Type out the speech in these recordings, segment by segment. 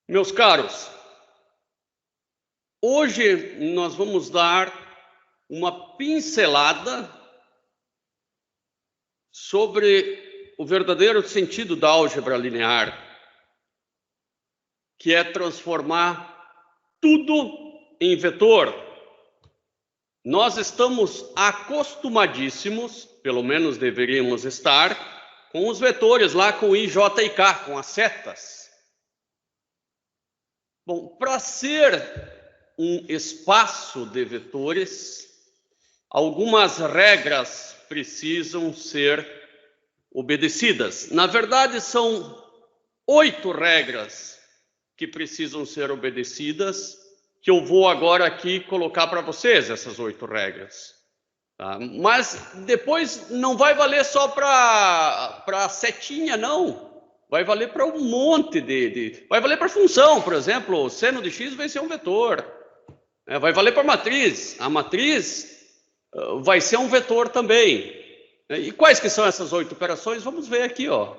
Meus caros, hoje nós vamos dar uma pincelada sobre o verdadeiro sentido da álgebra linear, que é transformar tudo em vetor. Nós estamos acostumadíssimos, pelo menos deveríamos estar, com os vetores lá com I, J e K, com as setas. Bom, para ser um espaço de vetores, algumas regras precisam ser obedecidas. Na verdade, são 8 regras que precisam ser obedecidas, que eu vou agora aqui colocar para vocês, essas 8 regras. Tá? Mas depois não vai valer só para setinha, não. Vai valer para um monte vai valer para função, por exemplo, o seno de x vai ser um vetor. Vai valer para matriz. A matriz vai ser um vetor também. E quais que são essas 8 operações? Vamos ver aqui, ó.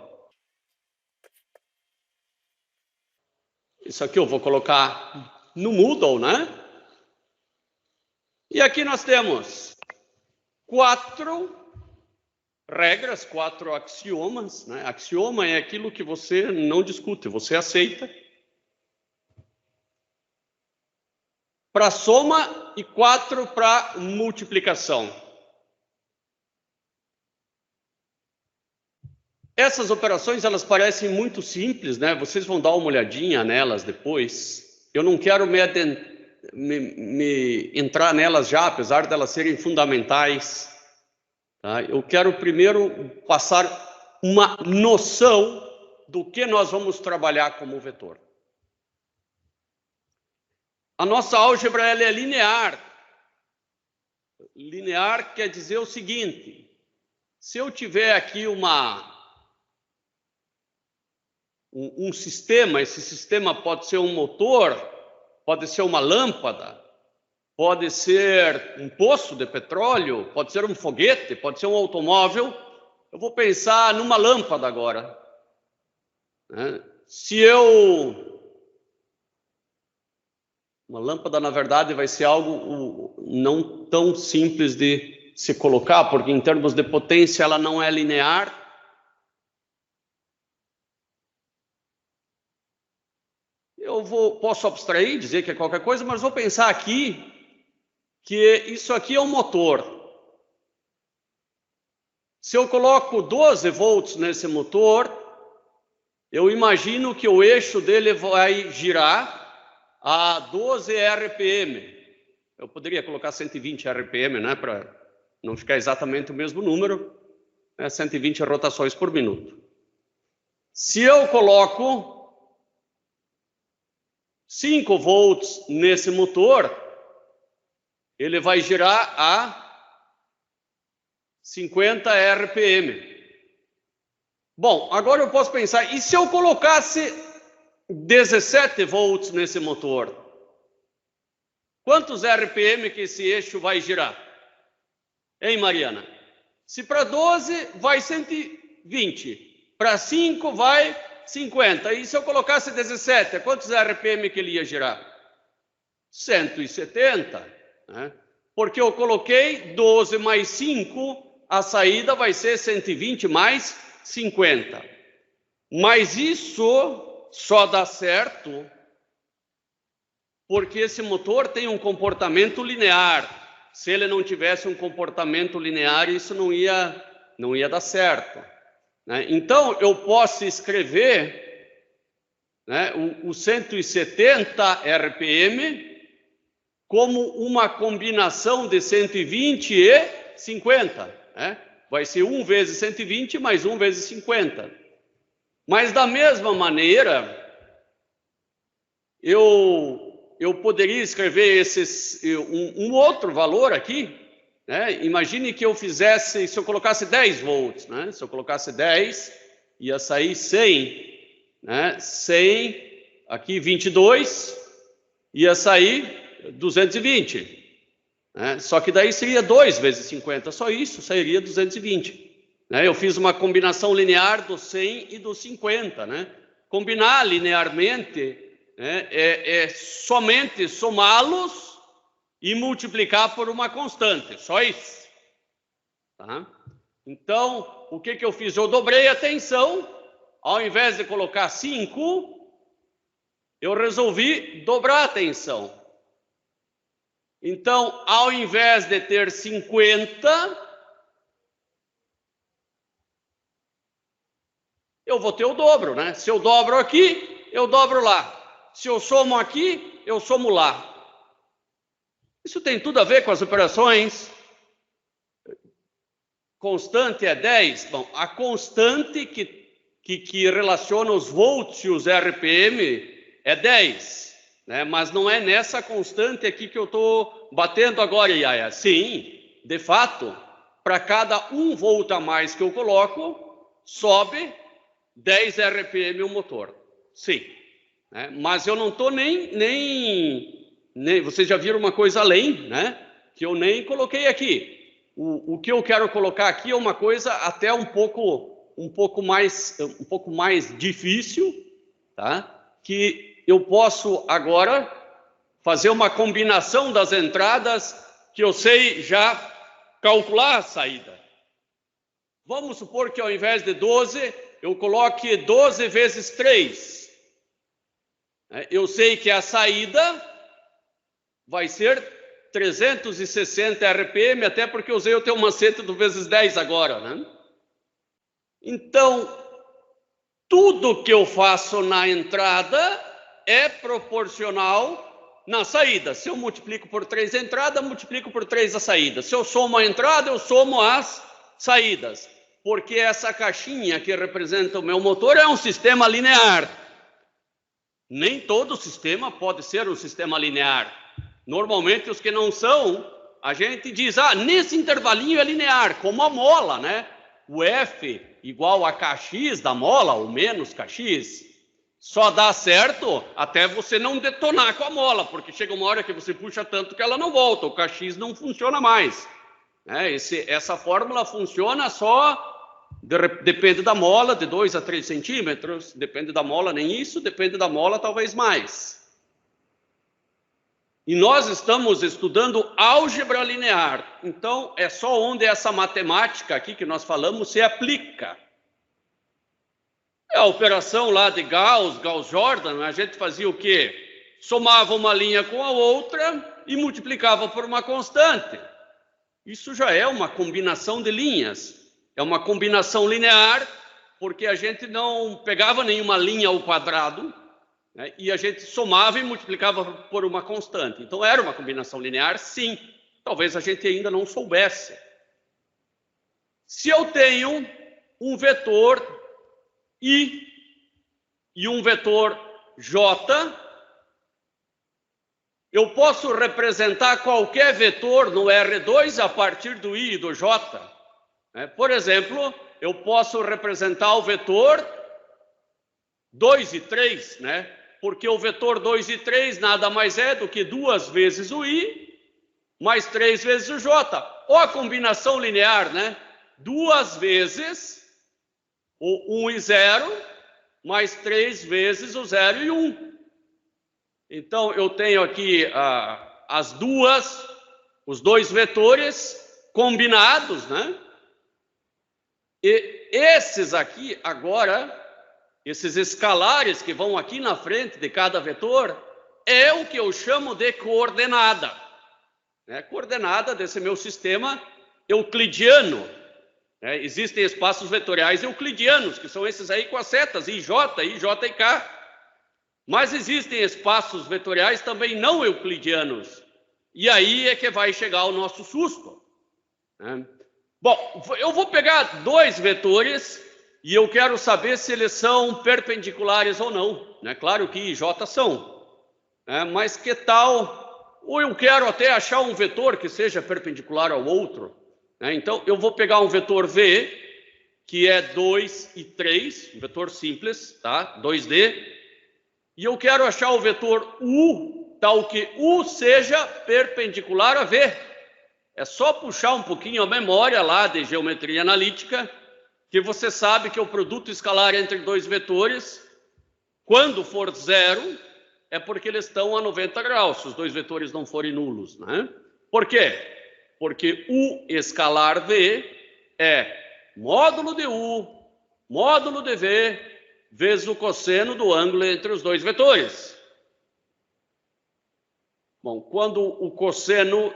Isso aqui eu vou colocar no Moodle, né? E aqui nós temos 4 regras, 4 axiomas, né? Axioma é aquilo que você não discute, você aceita. Para soma e 4 para multiplicação. Essas operações, elas parecem muito simples, né? Vocês vão dar uma olhadinha nelas depois. Eu não quero me entrar nelas já, apesar de elas serem fundamentais. Tá? Eu quero primeiro passar uma noção do que nós vamos trabalhar como vetor. A nossa álgebra ela é linear. Linear quer dizer o seguinte: se eu tiver aqui um sistema, esse sistema pode ser um motor, pode ser uma lâmpada, pode ser um poço de petróleo, pode ser um foguete, pode ser um automóvel. Eu vou pensar numa lâmpada agora. Uma lâmpada, na verdade, vai ser algo não tão simples de se colocar, porque em termos de potência ela não é linear. Posso abstrair, dizer que é qualquer coisa, mas vou pensar aqui que isso aqui é um motor. Se eu coloco 12 volts nesse motor, eu imagino que o eixo dele vai girar a 12 RPM. Eu poderia colocar 120 RPM, né, para não ficar exatamente o mesmo número, 120 rotações por minuto. Se eu coloco 5 volts nesse motor, ele vai girar a 50 RPM. Bom, agora eu posso pensar, e se eu colocasse 17 volts nesse motor? Quantos RPM que esse eixo vai girar? Hein, Mariana? Se para 12 vai 120, para 5 vai 50. E se eu colocasse 17, quantos RPM que ele ia girar? 170. Né? Porque eu coloquei 12 mais 5, a saída vai ser 120 mais 50. Mas isso só dá certo porque esse motor tem um comportamento linear. Se ele não tivesse um comportamento linear, isso não ia dar certo. Né? Então, eu posso escrever, né, o 170 RPM como uma combinação de 120 e 50. Né? Vai ser 1 vezes 120 mais 1 vezes 50. Mas, da mesma maneira, eu poderia escrever um outro valor aqui. Né? Imagine que se eu colocasse 10 volts, né? Se eu colocasse 10, ia sair 100. Né? 100, aqui 22, ia sair 220. Né? Só que daí seria 2 vezes 50, só isso, sairia 220. Né? Eu fiz uma combinação linear do 100 e do 50. Né? Combinar linearmente é somente somá-los e multiplicar por uma constante, só isso. Tá? Então, o que eu fiz? Eu dobrei a tensão, ao invés de colocar 5, eu resolvi dobrar a tensão. Então, ao invés de ter 50, eu vou ter o dobro, né? Se eu dobro aqui, eu dobro lá. Se eu somo aqui, eu somo lá. Isso tem tudo a ver com as operações. Constante é 10. Bom, a constante que relaciona os volts e os RPM é 10, né? Mas não é nessa constante aqui que eu estou batendo agora, Iaia. Sim, de fato, para cada 1 volt a mais que eu coloco, sobe 10 RPM o motor. Sim, né? Mas eu não estou nem... Vocês já viram uma coisa além, né? Que eu nem coloquei aqui. O que eu quero colocar aqui é uma coisa até um pouco mais difícil, tá? Que eu posso agora fazer uma combinação das entradas que eu sei já calcular a saída. Vamos supor que ao invés de 12, eu coloque 12 vezes 3. Eu sei que a saída vai ser 360 RPM, até porque eu usei o teu macete do vezes 10 agora, né? Então, tudo que eu faço na entrada é proporcional na saída. Se eu multiplico por 3 a entrada, multiplico por 3 a saída. Se eu somo a entrada, eu somo as saídas. Porque essa caixinha que representa o meu motor é um sistema linear. Nem todo sistema pode ser um sistema linear. Normalmente, os que não são, a gente diz, nesse intervalinho é linear, como a mola, né? O F igual a Kx da mola, ou menos Kx, só dá certo até você não detonar com a mola, porque chega uma hora que você puxa tanto que ela não volta, o Kx não funciona mais. Essa fórmula funciona só, depende da mola, de 2 a 3 centímetros, depende da mola nem isso, depende da mola talvez mais. E nós estamos estudando álgebra linear. Então, é só onde essa matemática aqui que nós falamos se aplica. É a operação lá de Gauss-Jordan, a gente fazia o quê? Somava uma linha com a outra e multiplicava por uma constante. Isso já é uma combinação de linhas. É uma combinação linear, porque a gente não pegava nenhuma linha ao quadrado, né, e a gente somava e multiplicava por uma constante. Então, era uma combinação linear, sim. Talvez a gente ainda não soubesse. Se eu tenho um vetor I e um vetor J, eu posso representar qualquer vetor no R2 a partir do I e do J. Por exemplo, eu posso representar o vetor 2 e 3, né? Porque o vetor 2 e 3 nada mais é do que 2 vezes o I mais 3 vezes o J. Ou a combinação linear, né? 2 vezes o 1 e 0 mais 3 vezes o 0 e 1. Então, eu tenho aqui os dois vetores combinados, né? E esses aqui, agora, esses escalares que vão aqui na frente de cada vetor, é o que eu chamo de coordenada. Coordenada desse meu sistema euclidiano. Existem espaços vetoriais euclidianos, que são esses aí com as setas, IJ e K. Mas existem espaços vetoriais também não euclidianos. E aí é que vai chegar o nosso susto. Bom, eu vou pegar dois vetores e eu quero saber se eles são perpendiculares ou não. Claro que I e J são. Mas que tal? Ou eu quero até achar um vetor que seja perpendicular ao outro. Então, eu vou pegar um vetor V, que é 2 e 3, um vetor simples, tá? 2D. E eu quero achar o vetor U, tal que U seja perpendicular a V. É só puxar um pouquinho a memória lá de geometria analítica, que você sabe que o produto escalar entre dois vetores, quando for zero, é porque eles estão a 90 graus, se os dois vetores não forem nulos, né? Por quê? Porque U escalar V é módulo de U, módulo de V, vezes o cosseno do ângulo entre os dois vetores. Bom, quando o cosseno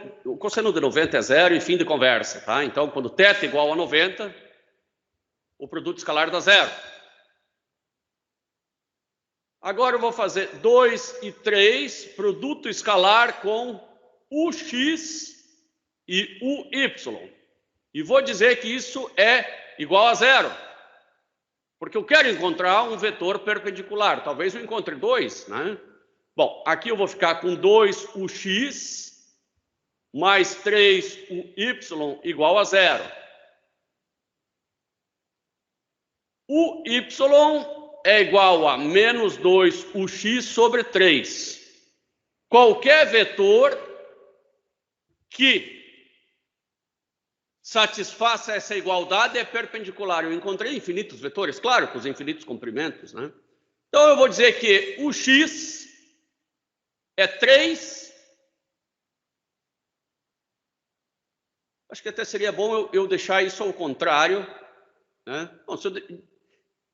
de 90 é zero e fim de conversa, tá? Então, quando θ é igual a 90, o produto escalar dá zero. Agora eu vou fazer 2 e 3, produto escalar com UX e UY. E vou dizer que isso é igual a zero. Porque eu quero encontrar um vetor perpendicular. Talvez eu encontre 2, né? Bom, aqui eu vou ficar com 2UX mais 3UY igual a zero. UY é igual a menos 2UX sobre 3. Qualquer vetor que satisfaça essa igualdade é perpendicular. Eu encontrei infinitos vetores, claro, com os infinitos comprimentos, né? Então eu vou dizer que o x é 3. Acho que até seria bom eu deixar isso ao contrário, né? Bom,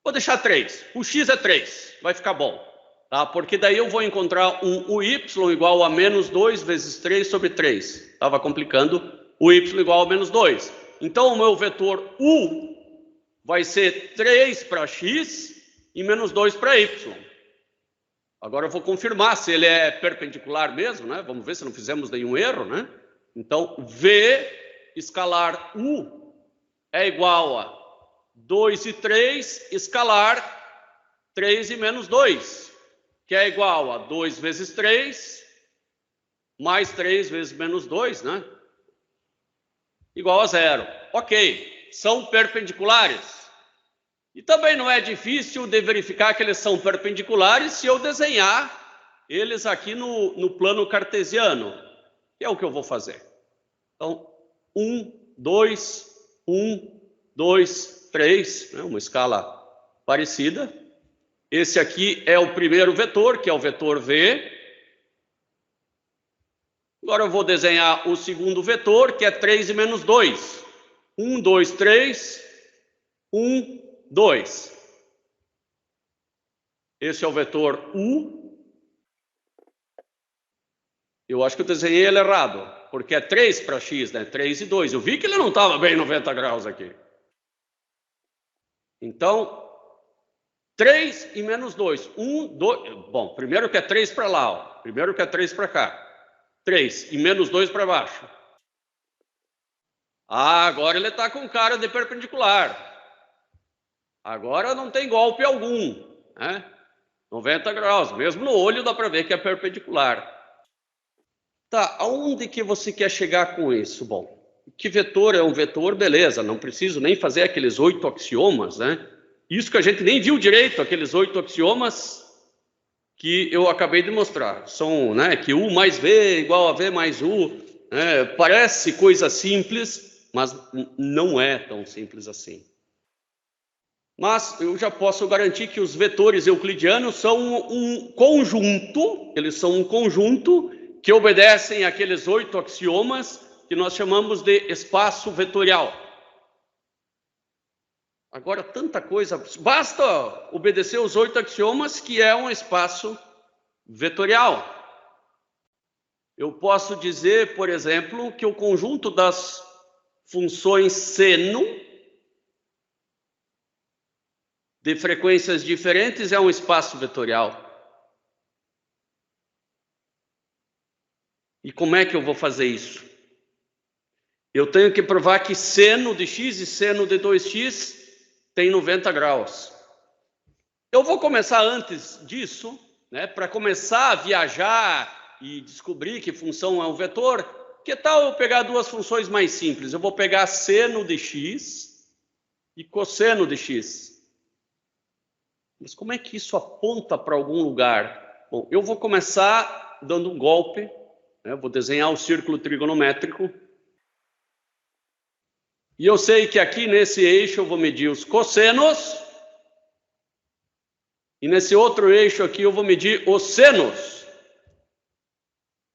vou deixar 3. O x é 3, vai ficar bom, tá? Porque daí eu vou encontrar o y igual a menos 2 vezes 3 sobre 3. Estava complicando. O y igual a menos 2. Então, o meu vetor u vai ser 3 para x e menos 2 para y. Agora eu vou confirmar se ele é perpendicular mesmo, né? Vamos ver se não fizemos nenhum erro, né? Então, v escalar u é igual a 2 e 3 escalar 3 e menos 2, que é igual a 2 vezes 3 mais 3 vezes menos 2, né? Igual a zero. Ok, são perpendiculares. E também não é difícil de verificar que eles são perpendiculares se eu desenhar eles aqui no plano cartesiano, que é o que eu vou fazer. Então, 1, 2, 1, 2, 3, né? Uma escala parecida. Esse aqui é o primeiro vetor, que é o vetor V. Agora eu vou desenhar o segundo vetor, que é 3 e menos 2. 1, 2, 3, 1, 2. Esse é o vetor U. Eu acho que eu desenhei ele errado, porque é 3 para x, né? 3 e 2. Eu vi que ele não estava bem 90 graus aqui. Então, 3 e menos 2. 1, 2. Bom, primeiro que é 3 para lá, ó. Primeiro que é 3 para cá. 3 e menos 2 para baixo. Ah, agora ele está com cara de perpendicular. Agora não tem golpe algum, né? 90 graus. Mesmo no olho dá para ver que é perpendicular. Tá, aonde que você quer chegar com isso? Bom, que vetor é um vetor? Beleza, não preciso nem fazer aqueles 8 axiomas, né? Isso que a gente nem viu direito, aqueles 8 axiomas que eu acabei de mostrar. São, né, que U mais V igual a V mais U. Parece coisa simples, mas não é tão simples assim. Mas eu já posso garantir que os vetores euclidianos são um conjunto, eles são um conjunto que obedecem àqueles 8 axiomas que nós chamamos de espaço vetorial. Agora, tanta coisa, basta obedecer os 8 axiomas que é um espaço vetorial. Eu posso dizer, por exemplo, que o conjunto das funções seno de frequências diferentes é um espaço vetorial. E como é que eu vou fazer isso? Eu tenho que provar que seno de x e seno de 2x tem 90 graus. Eu vou começar antes disso, né, para começar a viajar e descobrir que função é um vetor. Que tal eu pegar duas funções mais simples? Eu vou pegar seno de x e cosseno de x. Mas como é que isso aponta para algum lugar? Bom, eu vou começar dando um golpe, né, vou desenhar um círculo trigonométrico. E eu sei que aqui nesse eixo eu vou medir os cossenos E nesse outro eixo aqui eu vou medir os senos.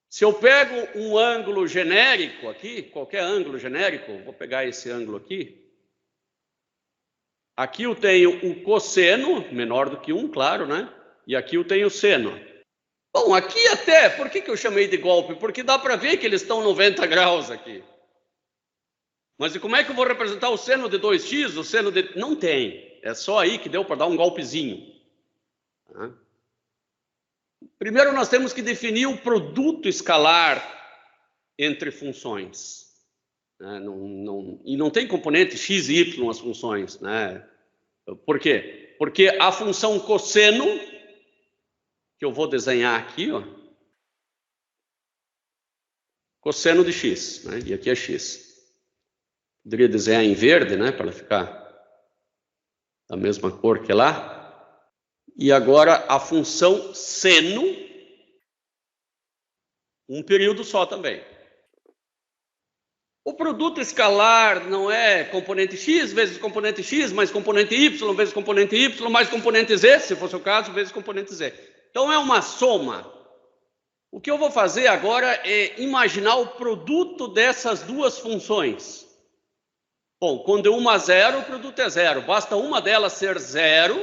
Se eu pego um ângulo genérico aqui, qualquer ângulo genérico, vou pegar esse ângulo aqui. Aqui eu tenho o cosseno, menor do que 1, claro, né? E aqui eu tenho o seno. Bom, aqui até, por que eu chamei de golpe? Porque dá para ver que eles estão 90 graus aqui. Mas e como é que eu vou representar o seno de 2x, o seno de... Não tem, é só aí que deu para dar um golpezinho. Primeiro nós temos que definir o produto escalar entre funções. E não tem componente x e y as funções, né? Por quê? Porque a função cosseno, que eu vou desenhar aqui, ó, cosseno de x, né? E aqui é x. Poderia desenhar em verde, né? Para ela ficar da mesma cor que lá. E agora a função seno, um período só também. O produto escalar não é componente x vezes componente x, mais componente y vezes componente y, mais componente z, se fosse o caso, vezes componente z. Então é uma soma. O que eu vou fazer agora é imaginar o produto dessas duas funções. Bom, quando uma é zero, o produto é zero. Basta uma delas ser zero,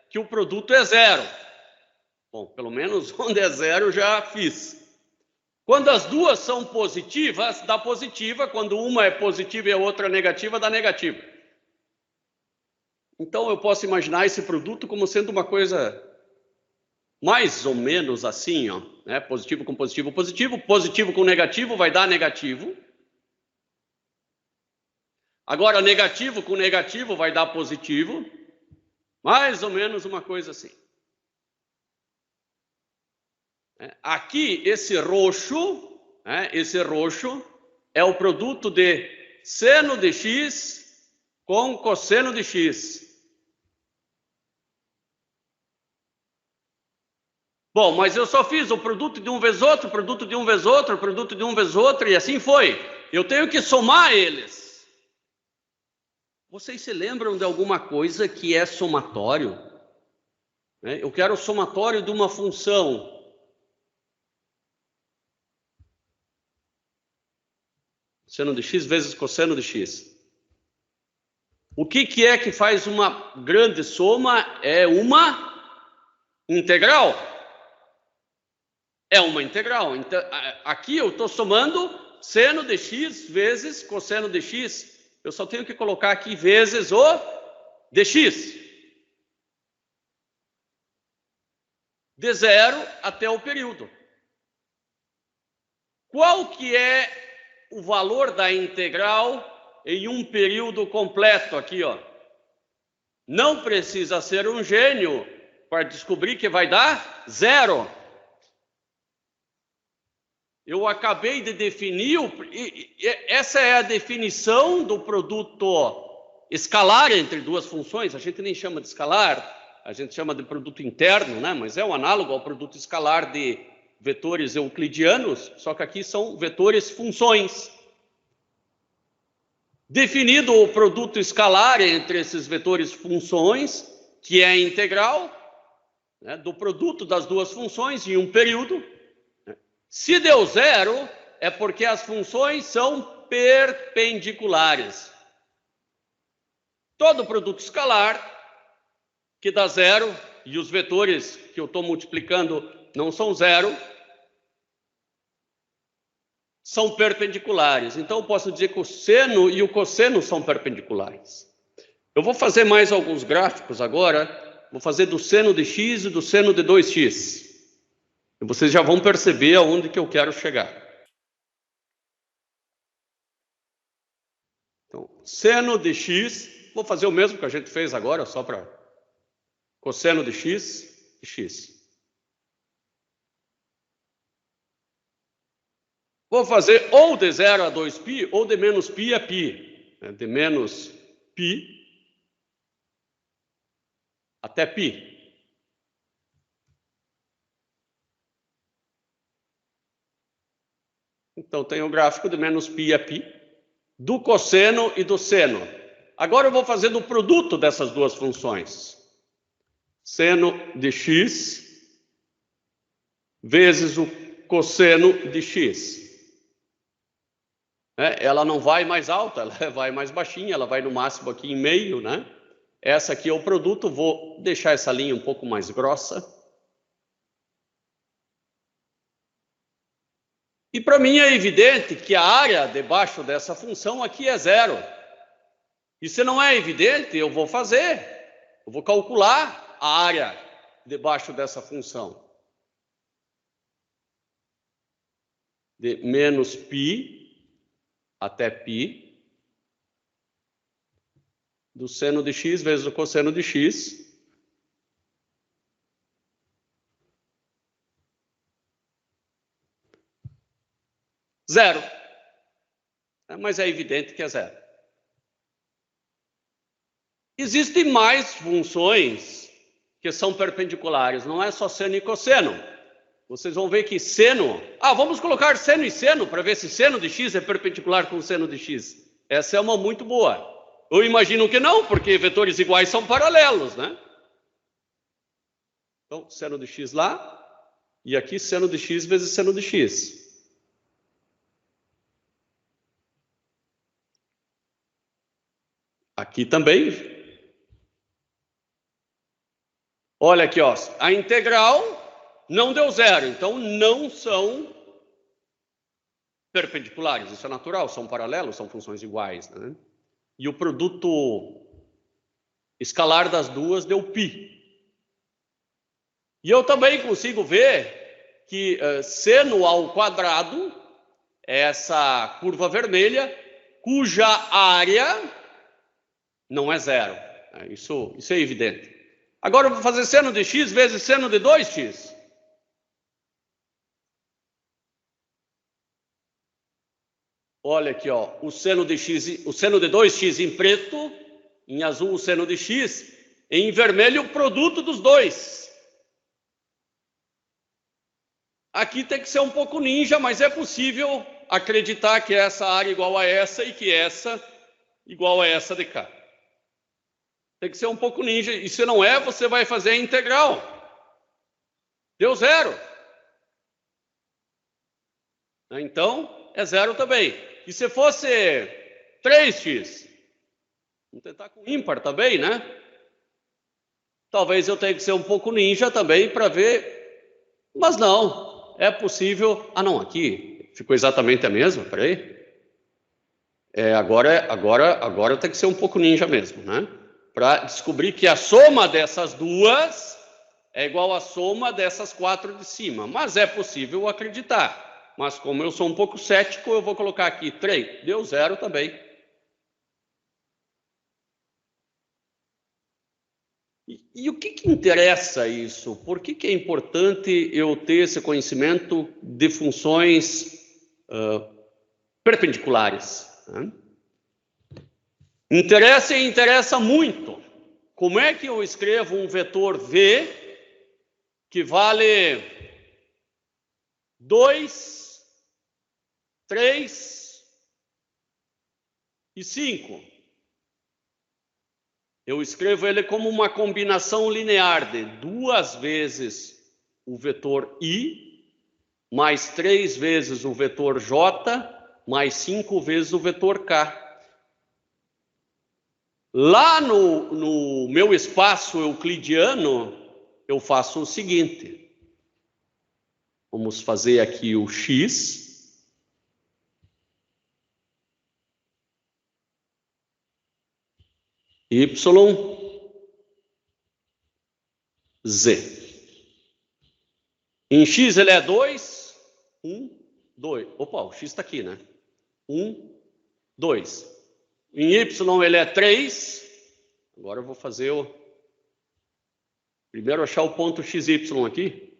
que o produto é zero. Bom, pelo menos onde é zero eu já fiz. Quando as duas são positivas, dá positiva. Quando uma é positiva e a outra negativa, dá negativa. Então eu posso imaginar esse produto como sendo uma coisa mais ou menos assim, ó, né? Positivo com positivo, positivo. Positivo com negativo vai dar negativo. Agora, negativo com negativo vai dar positivo. Mais ou menos uma coisa assim. Aqui, esse roxo é o produto de seno de x com cosseno de x. Bom, mas eu só fiz o produto de um vezes outro, produto de um vezes outro, produto de um vezes outro, e assim foi. Eu tenho que somar eles. Vocês se lembram de alguma coisa que é somatório? Eu quero o somatório de uma função. Seno de x vezes cosseno de x. O que é que faz uma grande soma? É uma integral. É uma integral. Então, aqui eu estou somando seno de x vezes cosseno de x. Eu só tenho que colocar aqui vezes o dx. De zero até o período. Qual que é o valor da integral em um período completo aqui, ó? Não precisa ser um gênio para descobrir que vai dar zero. Eu acabei de definir, essa é a definição do produto escalar entre duas funções. A gente nem chama de escalar, a gente chama de produto interno, né? Mas é um análogo ao produto escalar de vetores euclidianos, só que aqui são vetores funções. Definido o produto escalar entre esses vetores funções, que é a integral, né, do produto das duas funções em um período. Se deu zero, é porque as funções são perpendiculares. Todo produto escalar que dá zero, e os vetores que eu estou multiplicando não são zero, são perpendiculares. Então eu posso dizer que o seno e o cosseno são perpendiculares. Eu vou fazer mais alguns gráficos agora. Vou fazer do seno de x e do seno de 2x. E vocês já vão perceber aonde que eu quero chegar. Então, seno de x, vou fazer o mesmo que a gente fez agora, só para cosseno de x e x. Vou fazer ou de 0 a 2π, ou de menos π a π. De menos π até π. Então, tem o gráfico de menos π a π, do cosseno e do seno. Agora eu vou fazer do produto dessas duas funções. seno de x vezes o cosseno de x. Ela não vai mais alta, ela vai mais baixinha, ela vai no máximo aqui em meio, né? Essa aqui é o produto, vou deixar essa linha um pouco mais grossa. E para mim é evidente que a área debaixo dessa função aqui é zero. E se não é evidente, eu vou calcular a área debaixo dessa função. De menos π até π do seno de x vezes o cosseno de x. Zero. Mas é evidente que é zero. Existem mais funções que são perpendiculares, não é só seno e cosseno. Vocês vão ver que seno... vamos colocar seno e seno para ver se seno de x é perpendicular com seno de x. Essa é uma muito boa. Eu imagino que não, porque vetores iguais são paralelos, né? Então, seno de x lá, e aqui seno de x vezes seno de x. Aqui também. Olha aqui, ó, a integral não deu zero, então não são perpendiculares. Isso é natural, são paralelos, são funções iguais, né? E o produto escalar das duas deu π. E eu também consigo ver que seno ao quadrado é essa curva vermelha, cuja área não é zero. Isso é evidente. Agora eu vou fazer seno de x vezes seno de 2x. Olha aqui, ó, o seno de 2x em preto, em azul o seno de x, em vermelho o produto dos dois. Aqui tem que ser um pouco ninja, mas é possível acreditar que essa área é igual a essa e que essa igual a essa de cá. Tem que ser um pouco ninja, e se não é, você vai fazer a integral. Deu zero. Então, é zero também. E se fosse 3x? Vamos tentar com ímpar também, né? Talvez eu tenha que ser um pouco ninja também para ver. Mas não, é possível... não, aqui ficou exatamente a mesma, peraí. Agora tem que ser um pouco ninja mesmo, né? Para descobrir que a soma dessas duas é igual à soma dessas 4 de cima. Mas é possível acreditar. Mas como eu sou um pouco cético, eu vou colocar aqui 3. Deu zero também. E o que interessa isso? Por que é importante eu ter esse conhecimento de funções perpendiculares? Né? Interessa muito. Como é que eu escrevo um vetor V que vale 2, 3 e 5? Eu escrevo ele como uma combinação linear de 2 vezes o vetor I, mais 3 vezes o vetor J, mais 5 vezes o vetor K. Lá no meu espaço euclidiano, eu faço o seguinte. Vamos fazer aqui o X. Y. Z. Em X ele é 2, 1, 2. Opa, o X está aqui, né? 1, 2. Em Y ele é 3. Agora eu vou fazer o... Primeiro achar o ponto XY aqui.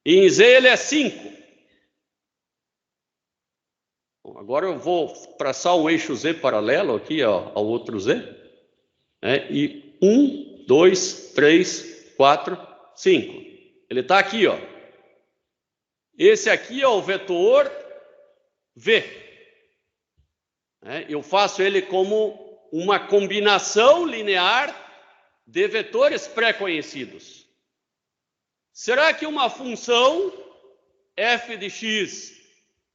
E em Z ele é 5. Bom, agora eu vou traçar um eixo Z paralelo aqui ao outro Z. E 1, 2, 3, 4, 5. Ele está aqui, ó. Esse aqui é o vetor V. Eu faço ele como uma combinação linear de vetores pré-conhecidos. Será que uma função f de x,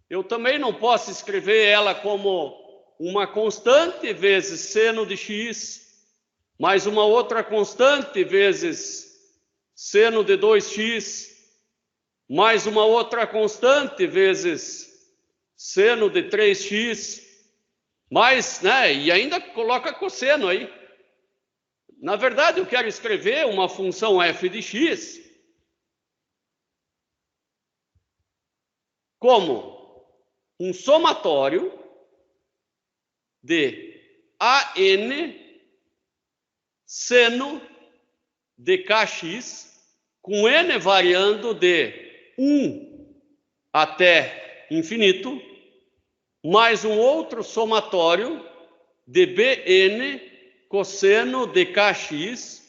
eu também não posso escrever ela como uma constante vezes seno de x, mais uma outra constante vezes seno de 2x, mais uma outra constante vezes seno de 3x, mais, né, e ainda coloca cosseno aí. Na verdade, eu quero escrever uma função f de x como um somatório de an seno de kx, com n variando de 1 até infinito, mais um outro somatório de bn cosseno de kx,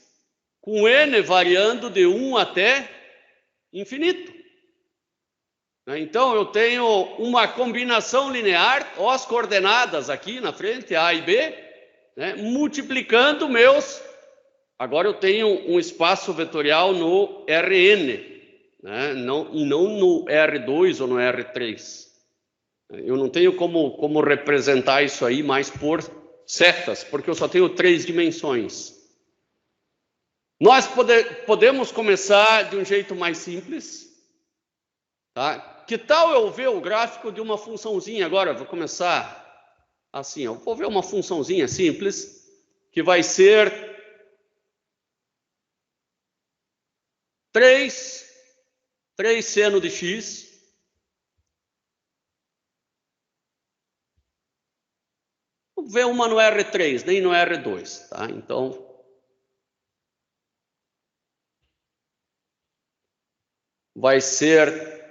com n variando de 1 até infinito. Então, eu tenho uma combinação linear, ó, as coordenadas aqui na frente, A e B, né, multiplicando meus... Agora eu tenho um espaço vetorial no Rn, né, não no R2 ou no R3. Eu não tenho como representar isso aí mais por setas, porque eu só tenho 3 dimensões. Nós podemos começar de um jeito mais simples. Tá? Que tal eu ver o gráfico de uma funçãozinha agora? Vou começar assim. Eu vou ver uma funçãozinha simples, que vai ser 3 seno de x Vamos ver uma no R3, nem no R2, tá? Então, vai ser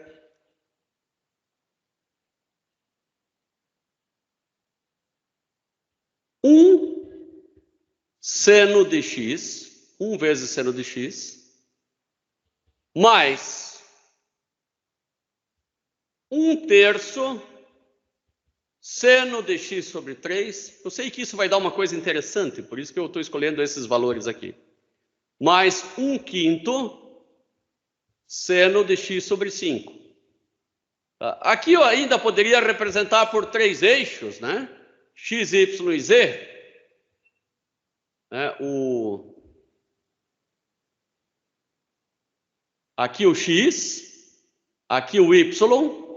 1 seno de x, 1 vezes seno de x, mais 1/3 seno de x sobre 3. Eu sei que isso vai dar uma coisa interessante, por isso que eu estou escolhendo esses valores aqui. Mais 1/5 seno de x sobre 5. Aqui eu ainda poderia representar por 3 eixos, né? X, Y e Z. Aqui o X, aqui o Y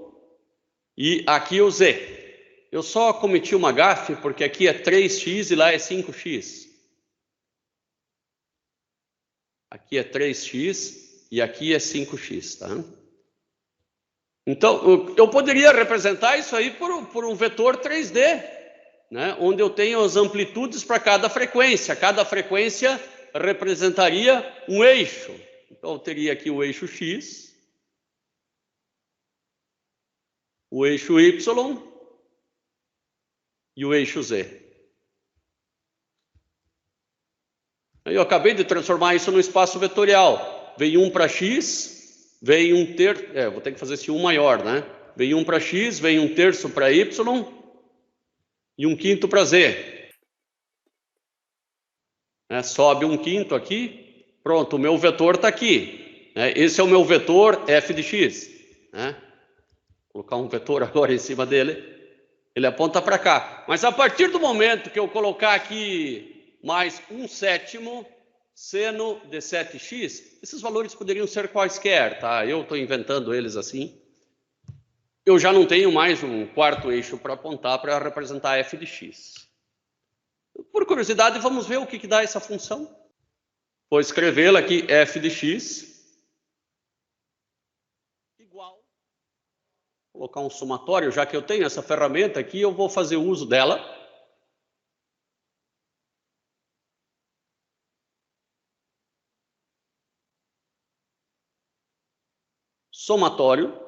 e aqui o Z. Eu só cometi uma gafe porque aqui é 3x e lá é 5x. Aqui é 3x e aqui é 5x, tá? Então, eu poderia representar isso aí por um vetor 3D, né? Onde eu tenho as amplitudes para cada frequência. Cada frequência representaria um eixo. Então, eu teria aqui o eixo X, o eixo Y e o eixo Z. Eu acabei de transformar isso no espaço vetorial. Veio 1 para X, veio 1/3... vou ter que fazer esse 1 maior, né? Veio 1 para X, veio 1/3 para Y e 1/5 para Z. Sobe 1/5 aqui. Pronto, o meu vetor está aqui. Esse é o meu vetor f de x. Vou colocar um vetor agora em cima dele. Ele aponta para cá. Mas a partir do momento que eu colocar aqui mais 1/7 seno de 7x, esses valores poderiam ser quaisquer, tá? Eu estou inventando eles assim. Eu já não tenho mais um quarto eixo para apontar para representar f de x. Por curiosidade, vamos ver o que dá essa função. Vou escrevê-la aqui, f de x igual... Vou colocar um somatório, já que eu tenho essa ferramenta aqui, eu vou fazer uso dela. Somatório,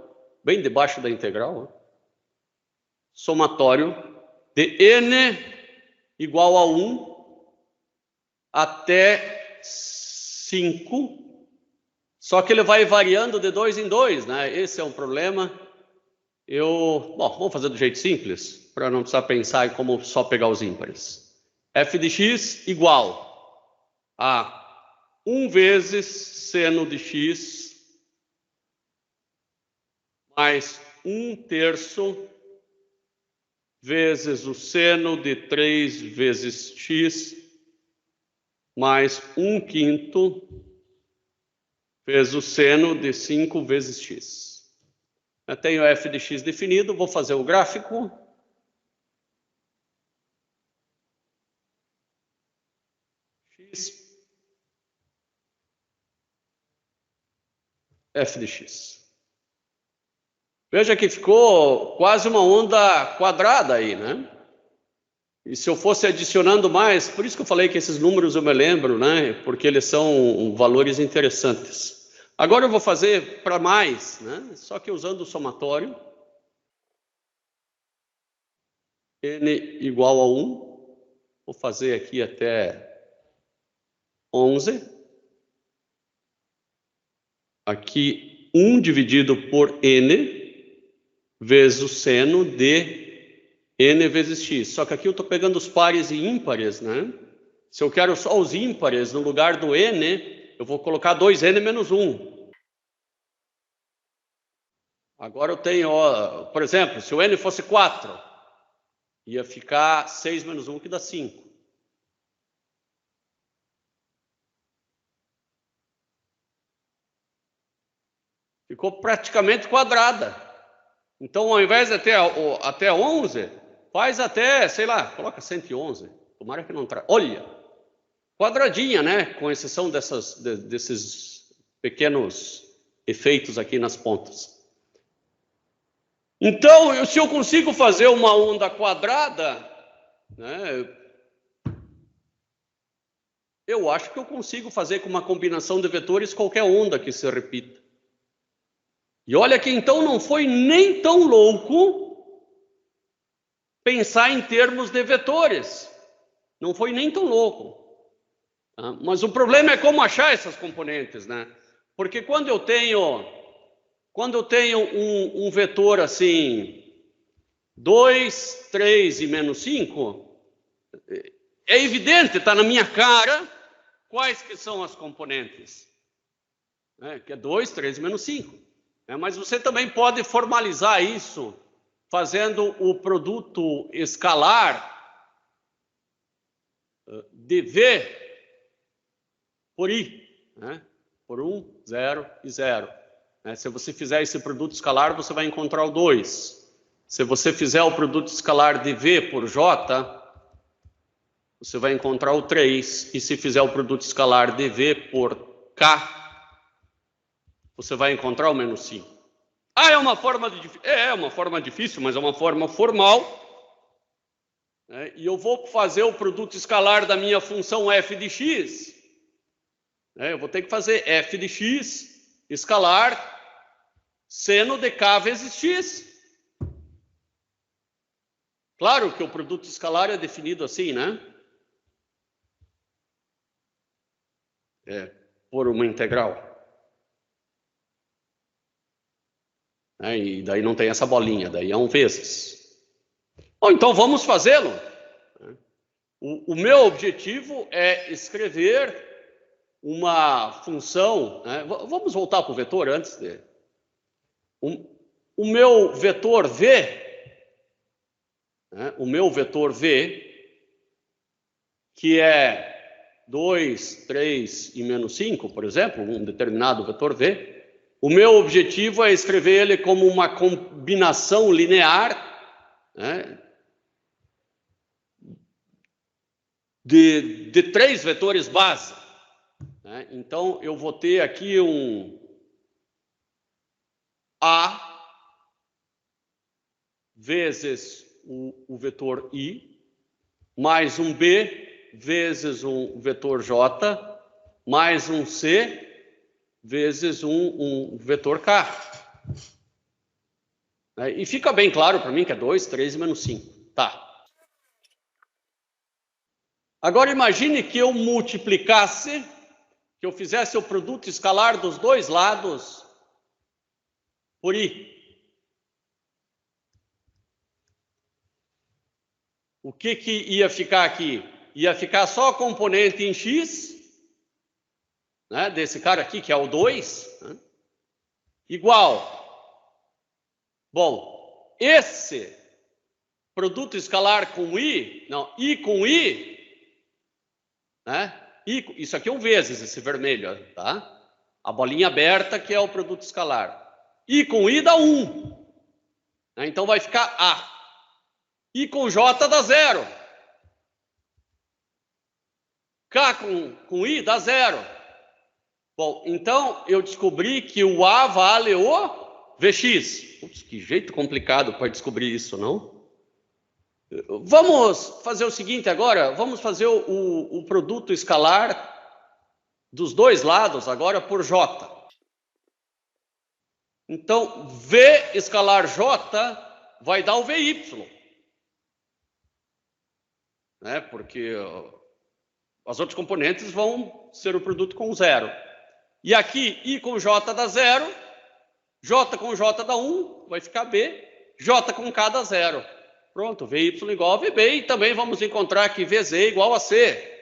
bem debaixo da integral. Somatório de n igual a 1 até 5. Só que ele vai variando de 2 em 2, né? Esse é um problema. Bom, vamos fazer do jeito simples, para não precisar pensar em como só pegar os ímpares. f de x igual a 1 vezes seno de x mais 1/3 vezes o seno de 3 vezes x mais 1/5 vezes o seno de 5 vezes x. Eu tenho f de x definido, vou fazer o gráfico. X, f de x. Veja que ficou quase uma onda quadrada aí, né? E se eu fosse adicionando mais, por isso que eu falei que esses números eu me lembro, né? Porque eles são valores interessantes. Agora eu vou fazer para mais, né? Só que usando o somatório. N igual a 1. Vou fazer aqui até 11. Aqui 1 dividido por n vezes o seno de n vezes x. Só que aqui eu estou pegando os pares e ímpares, né? Se eu quero só os ímpares, no lugar do n, eu vou colocar 2n menos 1. Agora eu tenho, ó, por exemplo, se o n fosse 4, ia ficar 6 menos 1, que dá 5. Ficou praticamente quadrada. Então, ao invés de até 11, faz até, sei lá, coloca 111. Tomara que não traga. Olha, quadradinha, né? Com exceção desses pequenos efeitos aqui nas pontas. Então, se eu consigo fazer uma onda quadrada, né, eu acho que eu consigo fazer com uma combinação de vetores qualquer onda que se repita. E olha que então não foi nem tão louco pensar em termos de vetores. Não foi nem tão louco. Tá? Mas o problema é como achar essas componentes, né? Porque quando eu tenho um vetor assim, 2, 3 e menos 5, é evidente, está na minha cara, quais que são as componentes. Que é 2, 3 e menos 5. Mas você também pode formalizar isso fazendo o produto escalar de V por I, né? Por 1, 0 e 0. Se você fizer esse produto escalar, você vai encontrar o 2. Se você fizer o produto escalar de V por J, você vai encontrar o 3. E se fizer o produto escalar de V por K, você vai encontrar o menos 5. É uma forma uma forma difícil, mas é uma forma formal. E eu vou fazer o produto escalar da minha função f de x. Eu vou ter que fazer f de x escalar seno de k vezes x. Claro que o produto escalar é definido assim, né? Por uma integral. E daí não tem essa bolinha, daí é 1 vezes. Bom, então vamos fazê-lo. O meu objetivo é escrever uma função. Vamos voltar para o vetor antes de. O meu vetor V, que é 2, 3 e menos 5, por exemplo, um determinado vetor V, o meu objetivo é escrever ele como uma combinação linear, de 3 vetores base. Então, eu vou ter aqui um A vezes o vetor I, mais um B vezes um vetor J, mais um C vezes um vetor K. E fica bem claro para mim que é 2, 3 e menos 5. Tá. Agora imagine que eu multiplicasse, que eu fizesse o produto escalar dos dois lados por I. O que ia ficar aqui? Ia ficar só a componente em x né, desse cara aqui, que é o 2, né, igual. Bom, esse produto escalar com I, não, I com I, né? Isso aqui é um vezes, esse vermelho, tá? A bolinha aberta que é o produto escalar. I com I dá 1. Né? Então vai ficar A. I com J dá 0. K com I dá 0. Bom, então eu descobri que o A vale o Vx. Ups, que jeito complicado para descobrir isso, não? Vamos fazer o seguinte agora, vamos fazer o produto escalar dos dois lados agora por J. Então, V escalar J vai dar o VY. Né? Porque as outras componentes vão ser o produto com 0. E aqui, I com J dá 0, J com J dá 1, vai ficar B, J com K dá 0. Pronto, VY igual a VB, e também vamos encontrar que VZ igual a C.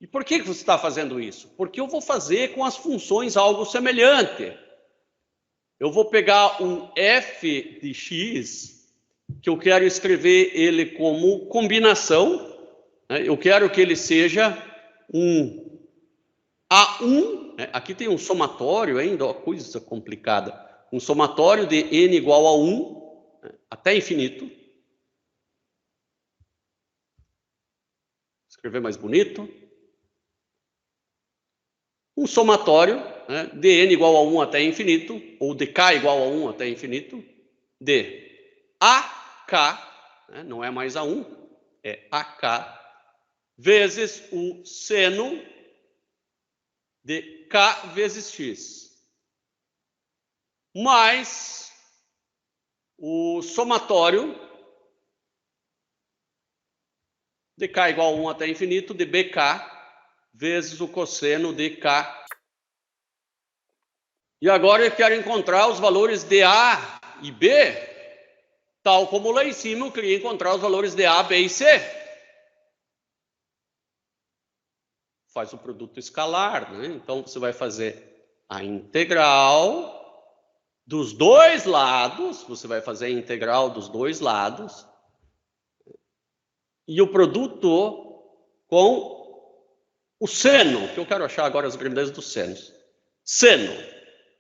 E por que você está fazendo isso? Porque eu vou fazer com as funções algo semelhante. Eu vou pegar um f de x, que eu quero escrever ele como combinação, né? Eu quero que ele seja um A1, né? Aqui tem um somatório ainda, ó, coisa complicada. Um somatório de n igual a 1, até infinito. Escrever mais bonito. Um somatório, né, de n igual a 1 até infinito, ou de k igual a 1 até infinito, de AK, né, não é mais A1, é AK, vezes o seno de k vezes x, mais o somatório de k igual a 1 até infinito, de BK, vezes o cosseno de K. E agora eu quero encontrar os valores de A e B, tal como lá em cima eu queria encontrar os valores de A, B e C. Faz o produto escalar, né? Então você vai fazer a integral dos dois lados, você vai fazer a integral dos dois lados, e o produto com o seno, que eu quero achar agora as grandezas dos senos. Seno.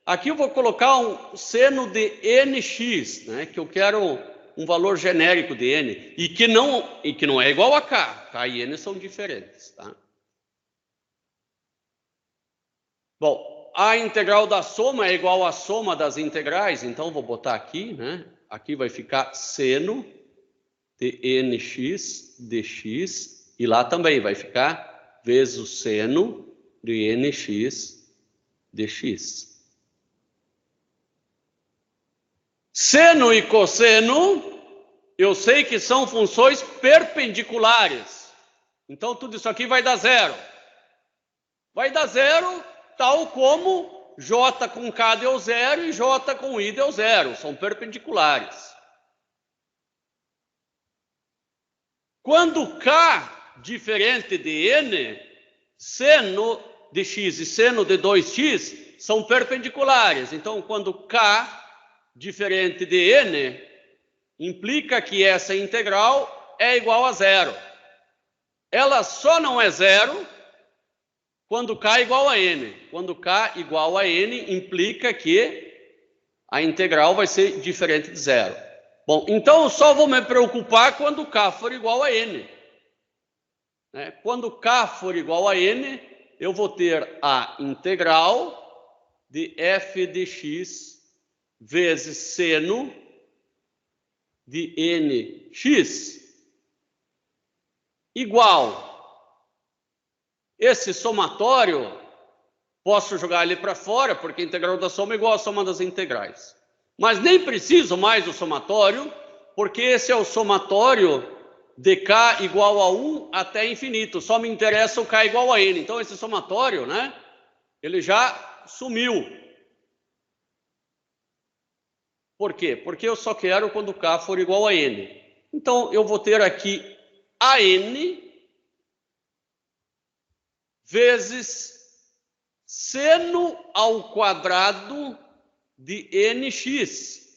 Aqui eu vou colocar um seno de nx, né, que eu quero um valor genérico de n, e que não é igual a k. K e n são diferentes. Tá? Bom, a integral da soma é igual à soma das integrais, então vou botar aqui, né? Aqui vai ficar seno de nx dx, e lá também vai ficar vezes o seno de nx dx. Seno e cosseno, eu sei que são funções perpendiculares. Então, tudo isso aqui vai dar 0. Vai dar 0, tal como J com K deu 0 e J com I deu 0. São perpendiculares. Quando K diferente de N, seno de x e seno de 2x são perpendiculares. Então, quando K diferente de n, implica que essa integral é igual a 0. Ela só não é 0 quando k é igual a n. Quando k igual a n, implica que a integral vai ser diferente de 0. Bom, então eu só vou me preocupar quando k for igual a n. Quando k for igual a n, eu vou ter a integral de f de x vezes seno de nx igual. Esse somatório, posso jogar ele para fora, porque a integral da soma é igual à soma das integrais. Mas nem preciso mais do somatório, porque esse é o somatório de k igual a 1 até infinito. Só me interessa o k igual a n. Então, esse somatório, né, ele já sumiu. Por quê? Porque eu só quero quando k for igual a n. Então, eu vou ter aqui a n vezes seno ao quadrado de nx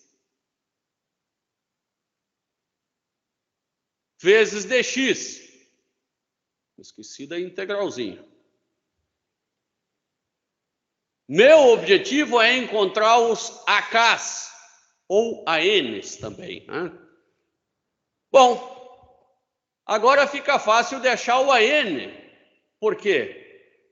vezes dx. Esqueci da integralzinha. Meu objetivo é encontrar os AKs, ou ANs também, né? Bom, agora fica fácil de achar o AN. Por quê?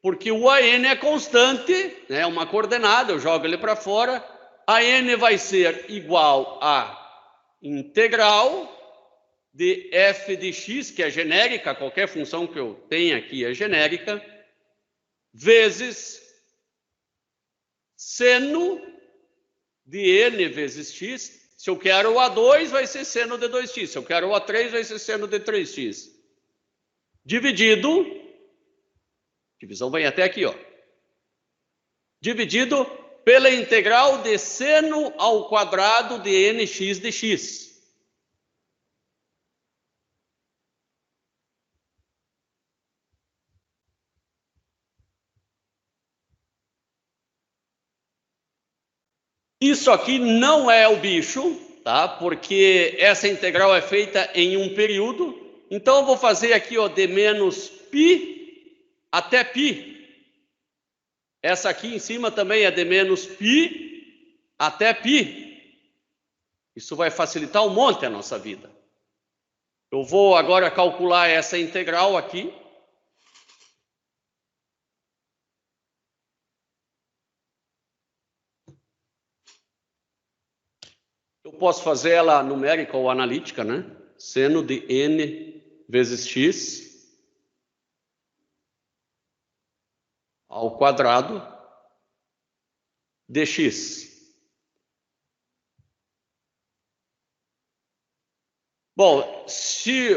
Porque o AN é constante, né? Uma coordenada, eu jogo ele para fora. AN vai ser igual a integral de f de x, que é genérica, qualquer função que eu tenha aqui é genérica, vezes seno de n vezes x. Se eu quero o A2, vai ser seno de 2x. Se eu quero o A3, vai ser seno de 3x. Dividido, divisão vem até aqui, ó. Dividido pela integral de seno ao quadrado de nx de x. Isso aqui não é o bicho, tá? Porque essa integral é feita em um período. Então, eu vou fazer aqui, ó, de menos π até π. Essa aqui em cima também é de menos π até π. Isso vai facilitar um monte a nossa vida. Eu vou agora calcular essa integral aqui. Eu posso fazer ela numérica ou analítica, né? Seno de n vezes x ao quadrado dx. Bom, se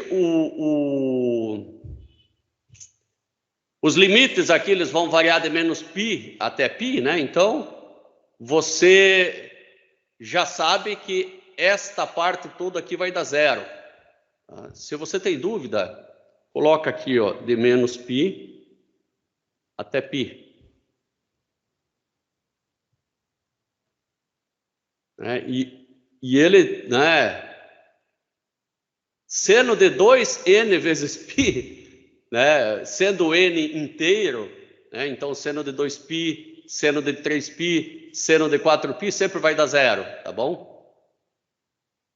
os limites aqui eles vão variar de menos π até π, né? Então, você já sabe que esta parte toda aqui vai dar zero. Se você tem dúvida, coloca aqui, ó, de menos π até π. E ele, né, seno de 2n vezes π, né, sendo n inteiro, né, então seno de 2π, seno de 3π, seno de 4π sempre vai dar zero, tá bom?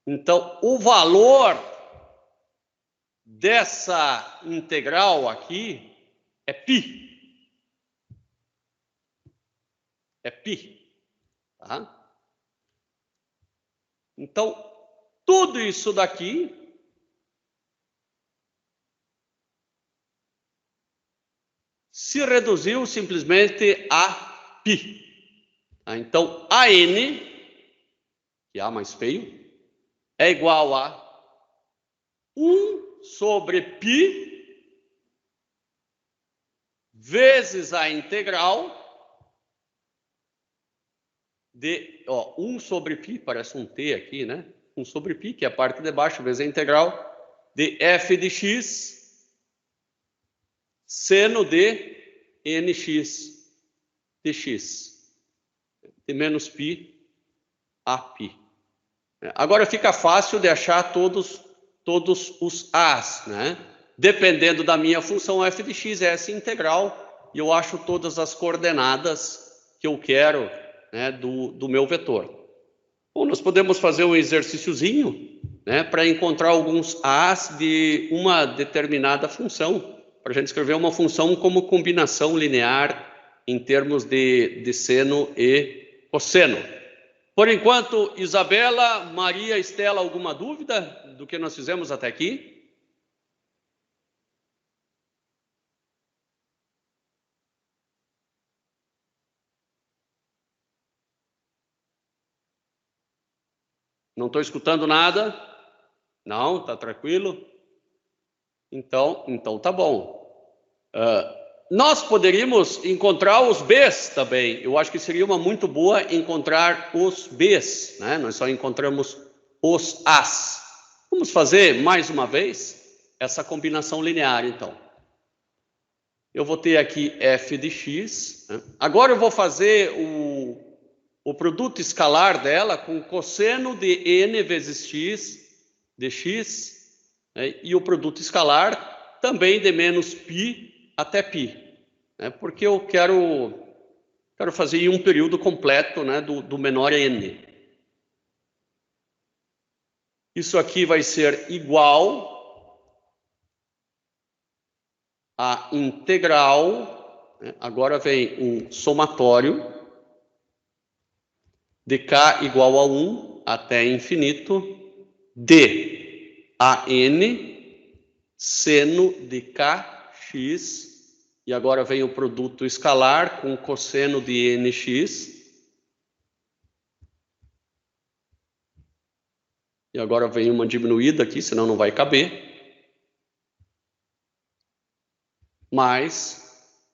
Então, o valor dessa integral aqui é π. É π, tá? Então, tudo isso daqui se reduziu simplesmente a π. Então, AN, que é A mais feio, é igual a 1 sobre π vezes a integral de, ó, 1 sobre π, parece um T aqui, né? 1 sobre π, que é a parte de baixo, vezes a integral de f de x, seno de nx de x, de menos π a π. Agora fica fácil de achar todos os a's, né? Dependendo da minha função f de x, é essa integral, e eu acho todas as coordenadas que eu quero, né, do meu vetor. Bom, nós podemos fazer um exercíciozinho, né, para encontrar alguns a's de uma determinada função, para a gente escrever uma função como combinação linear em termos de seno e cosseno. Por enquanto, Isabela, Maria, Estela, alguma dúvida do que nós fizemos até aqui? Não estou escutando nada? Não, tá tranquilo? Então tá bom. Nós poderíamos encontrar os B's também. Eu acho que seria uma muito boa encontrar os B's, né? Nós só encontramos os A's. Vamos fazer mais uma vez essa combinação linear, então. Eu vou ter aqui f de x né? Agora eu vou fazer o produto escalar dela com cosseno de n vezes x dx, né? E o produto escalar também de menos π até π, né? Porque eu quero fazer em um período completo, né, do menor n. Isso aqui vai ser igual a integral, né? Agora vem um somatório de k igual a 1 até infinito de an seno de kx, e agora vem o produto escalar com cosseno de nx, e agora vem uma diminuída aqui, senão não vai caber. Mas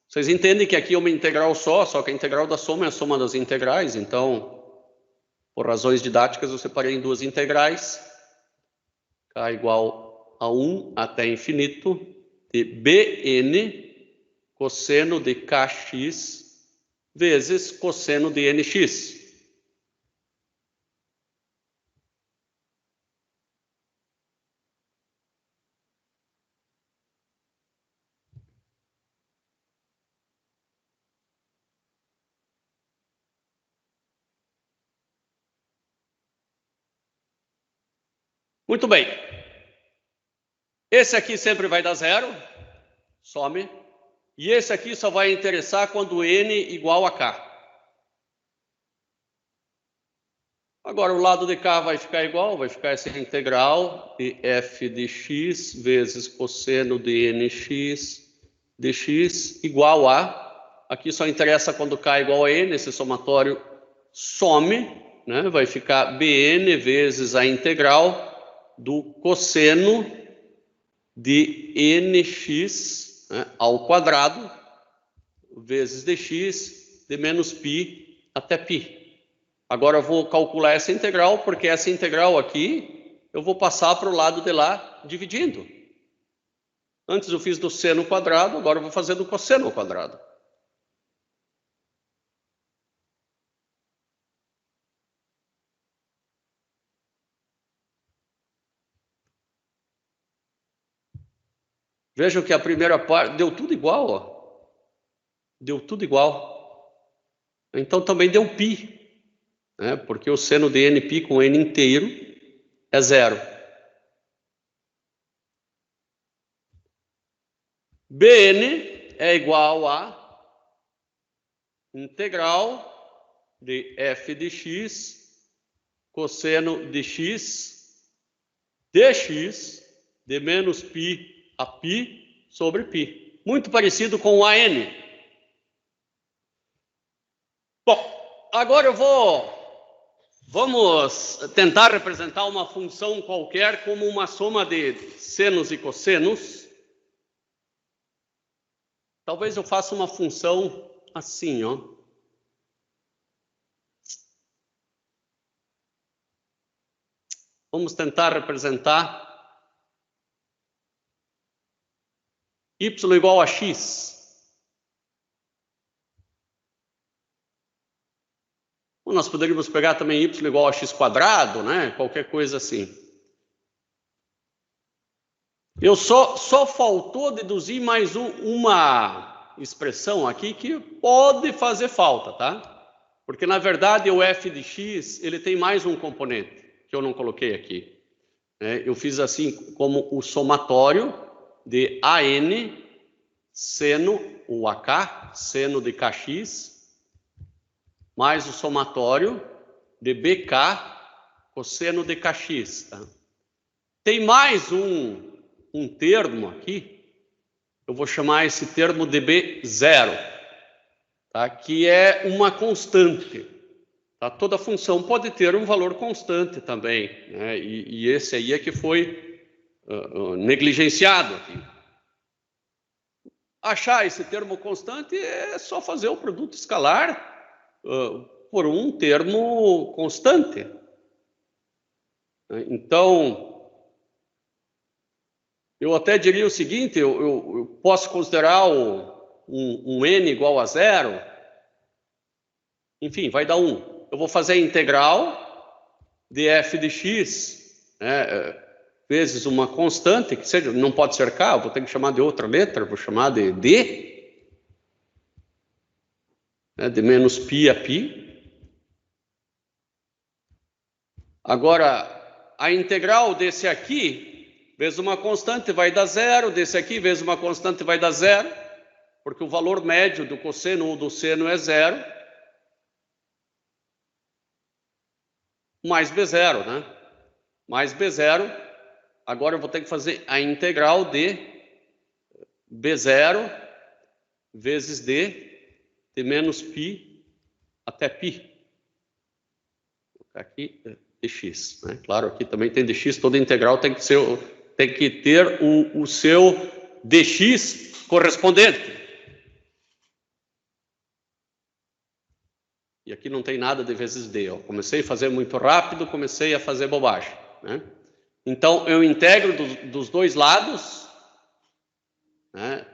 vocês entendem que aqui é uma integral só que a integral da soma é a soma das integrais, então, por razões didáticas, eu separei em duas integrais, k igual a 1 até infinito, de bn cosseno de kx vezes cosseno de nx. Muito bem. Esse aqui sempre vai dar zero, some. E esse aqui só vai interessar quando n igual a k. Agora o lado de cá vai ficar igual, vai ficar essa integral de f de x vezes cosseno de nx dx igual a, aqui só interessa quando k é igual a n, esse somatório some, né? Vai ficar bn vezes a integral do cosseno de nx, né, ao quadrado vezes dx de menos π até π. Agora eu vou calcular essa integral, porque essa integral aqui eu vou passar para o lado de lá dividindo. Antes eu fiz do seno quadrado, agora eu vou fazer do cosseno quadrado. Vejam que a primeira parte deu tudo igual, ó. Deu tudo igual. Então também deu π, né? Porque o seno de nπ com n inteiro é zero. Bn é igual a integral de f de x cosseno de x dx de menos π a π sobre π. Muito parecido com o AN. Bom, agora vamos tentar representar uma função qualquer como uma soma de senos e cossenos. Talvez eu faça uma função assim, ó. Vamos tentar representar y igual a x. Ou nós poderíamos pegar também y igual a x quadrado, né? Qualquer coisa assim. Eu só faltou deduzir mais uma expressão aqui que pode fazer falta, tá? Porque, na verdade, o f de x, ele tem mais um componente, que eu não coloquei aqui. Eu fiz assim como o somatório de an seno, o ak, seno de kx, mais o somatório de bk, cosseno de kx. Tá? Tem mais um termo aqui, eu vou chamar esse termo de b0, tá? Que é uma constante. Tá? Toda função pode ter um valor constante também, né? E esse aí é que foi negligenciado aqui. Achar esse termo constante é só fazer o produto escalar por um termo constante. Então, eu até diria o seguinte, eu posso considerar um n igual a zero, enfim, vai dar 1. Eu vou fazer a integral de f de x, né, vezes uma constante, que seja, não pode ser k, eu vou ter que chamar de outra letra, vou chamar de d, né, de menos π a π. Agora, a integral desse aqui, vezes uma constante, vai dar 0, desse aqui, vezes uma constante, vai dar 0, porque o valor médio do cosseno ou do seno é 0, mais B0, né? Mais B0, agora eu vou ter que fazer a integral de B0 vezes D de menos π até π. Vou colocar aqui dx, né? Claro, aqui também tem dx, toda integral tem que ter o seu dx correspondente. E aqui não tem nada de vezes d. Ó. Comecei a fazer muito rápido, comecei a fazer bobagem, né? Então, eu integro dos dois lados, né?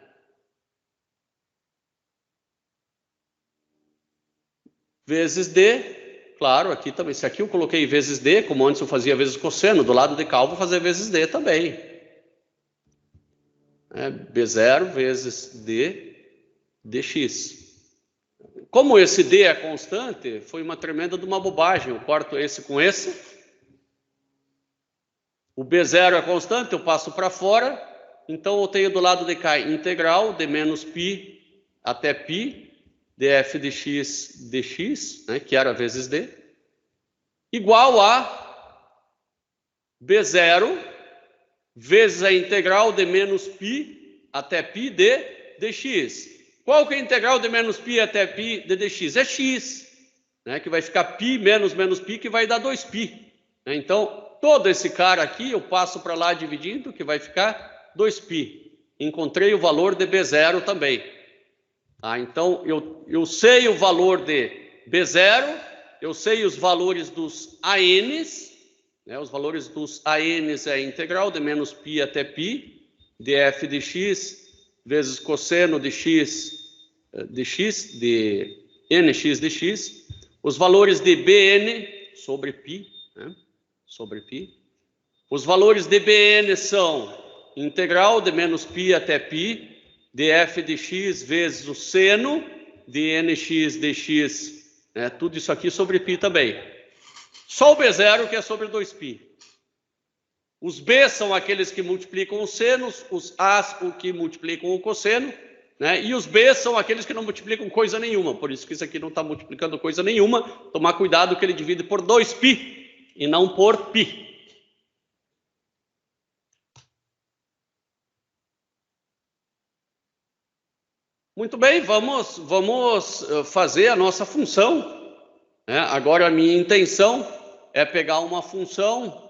Vezes d, claro, aqui também. Se aqui eu coloquei vezes d, como antes eu fazia vezes cosseno, do lado de cá eu vou fazer vezes d também. B0 vezes d dx. Como esse d é constante, foi uma tremenda de uma bobagem. Eu corto esse com esse. O B0 é constante, eu passo para fora. Então, eu tenho do lado de cá integral de menos π até π df de x dx, né, que era vezes d, igual a B0 vezes a integral de menos π até π de dx. Qual que é a integral de menos π até π de dx? É x, né, que vai ficar π menos π, que vai dar 2π. Né? Então, todo esse cara aqui eu passo para lá dividindo, que vai ficar 2π. Encontrei o valor de B0 também. Então, eu sei o valor de B0, eu sei os valores dos ANs, né? Os valores dos ANs é a integral de menos π até π, de f de x vezes cosseno de x de nx de x. Os valores de Bn sobre π, né? Sobre π. Os valores de Bn são integral de menos π até π, de f de x vezes o seno de nx dx, né? Tudo isso aqui sobre π também. Só o B0 que é sobre 2π. Os B são aqueles que multiplicam os senos, os As o que multiplicam o cosseno, né? E os B são aqueles que não multiplicam coisa nenhuma. Por isso que isso aqui não está multiplicando coisa nenhuma. Tomar cuidado que ele divide por 2π e não por π. Muito bem, vamos fazer a nossa função, né? Agora a minha intenção é pegar uma função,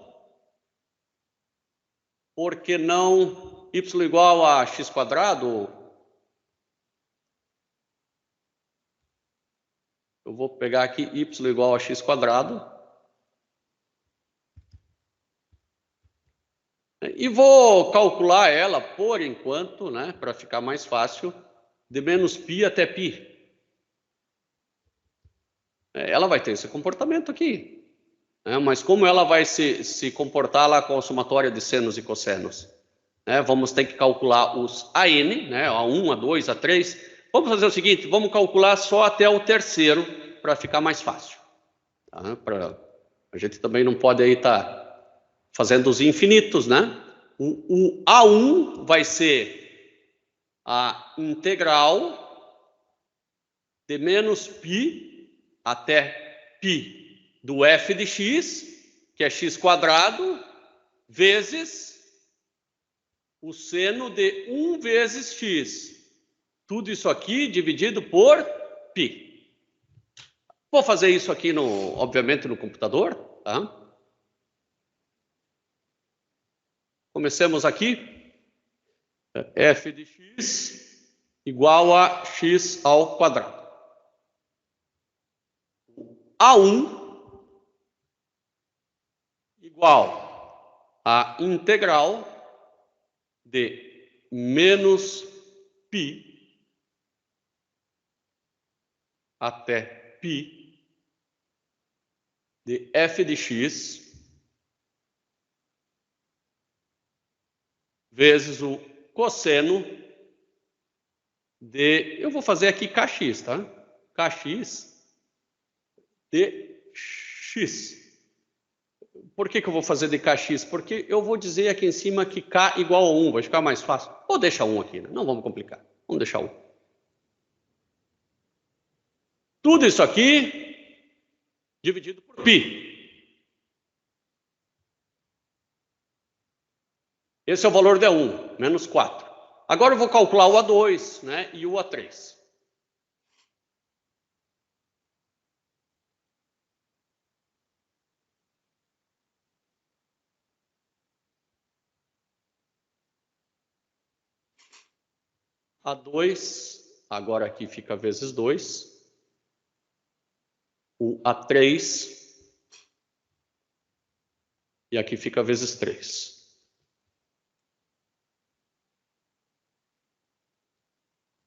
por que não y igual a x²? Eu vou pegar aqui y igual a x². E vou calcular ela, por enquanto, né, para ficar mais fácil, de menos π até π. Ela vai ter esse comportamento aqui. Mas como ela vai se comportar lá com a somatória de senos e cossenos? Vamos ter que calcular os AN, né, A1, A2, A3. Vamos fazer o seguinte, vamos calcular só até o terceiro, para ficar mais fácil. Tá? A gente também não pode aí estar fazendo os infinitos, né? O A1 vai ser a integral de menos π até π do f de x, que é x², vezes o seno de 1 vezes x. Tudo isso aqui dividido por π. Vou fazer isso aqui, obviamente, no computador. Tá? Comecemos aqui. F de x igual a x ao quadrado. A1 igual a integral de menos π até π de f de x vezes o cosseno de... Eu vou fazer aqui kx, tá? Kx de x. Por que eu vou fazer de kx? Porque eu vou dizer aqui em cima que k igual a 1, vai ficar mais fácil. Ou deixa 1 aqui, né? Não vamos complicar. Vamos deixar 1. Tudo isso aqui dividido por π. Esse é o valor de A1, menos 4. Agora eu vou calcular o A2, né, e o A3. A2, agora aqui fica vezes 2. O A3, e aqui fica vezes 3.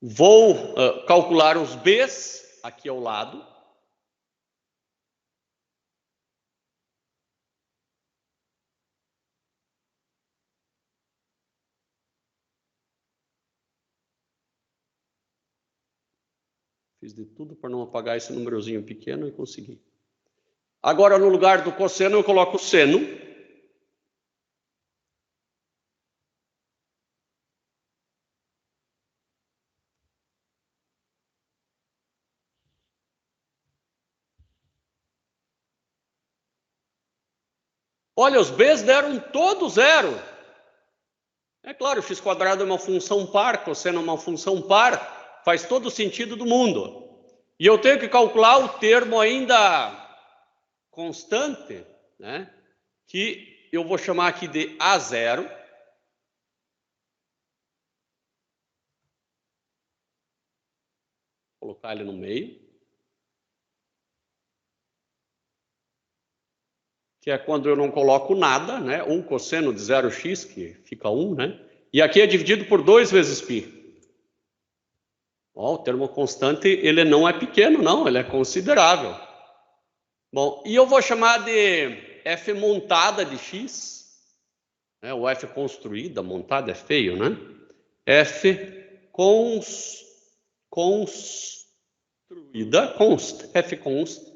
Vou calcular os B's aqui ao lado. Fiz de tudo para não apagar esse númerozinho pequeno e consegui. Agora, no lugar do cosseno, eu coloco o seno. Olha, os B's deram todo zero. É claro, o x² é uma função par, cosseno é uma função par, faz todo o sentido do mundo. E eu tenho que calcular o termo ainda constante, né, que eu vou chamar aqui de A0. Vou colocar ele no meio. Que é quando eu não coloco nada, né? Ou cosseno de 0x, que fica 1, né? E aqui é dividido por 2 vezes π. Ó, o termo constante, ele não é pequeno, não, ele é considerável. Bom, e eu vou chamar de f montada de x, né? O f construída, montada é feio, né? F construída, f const,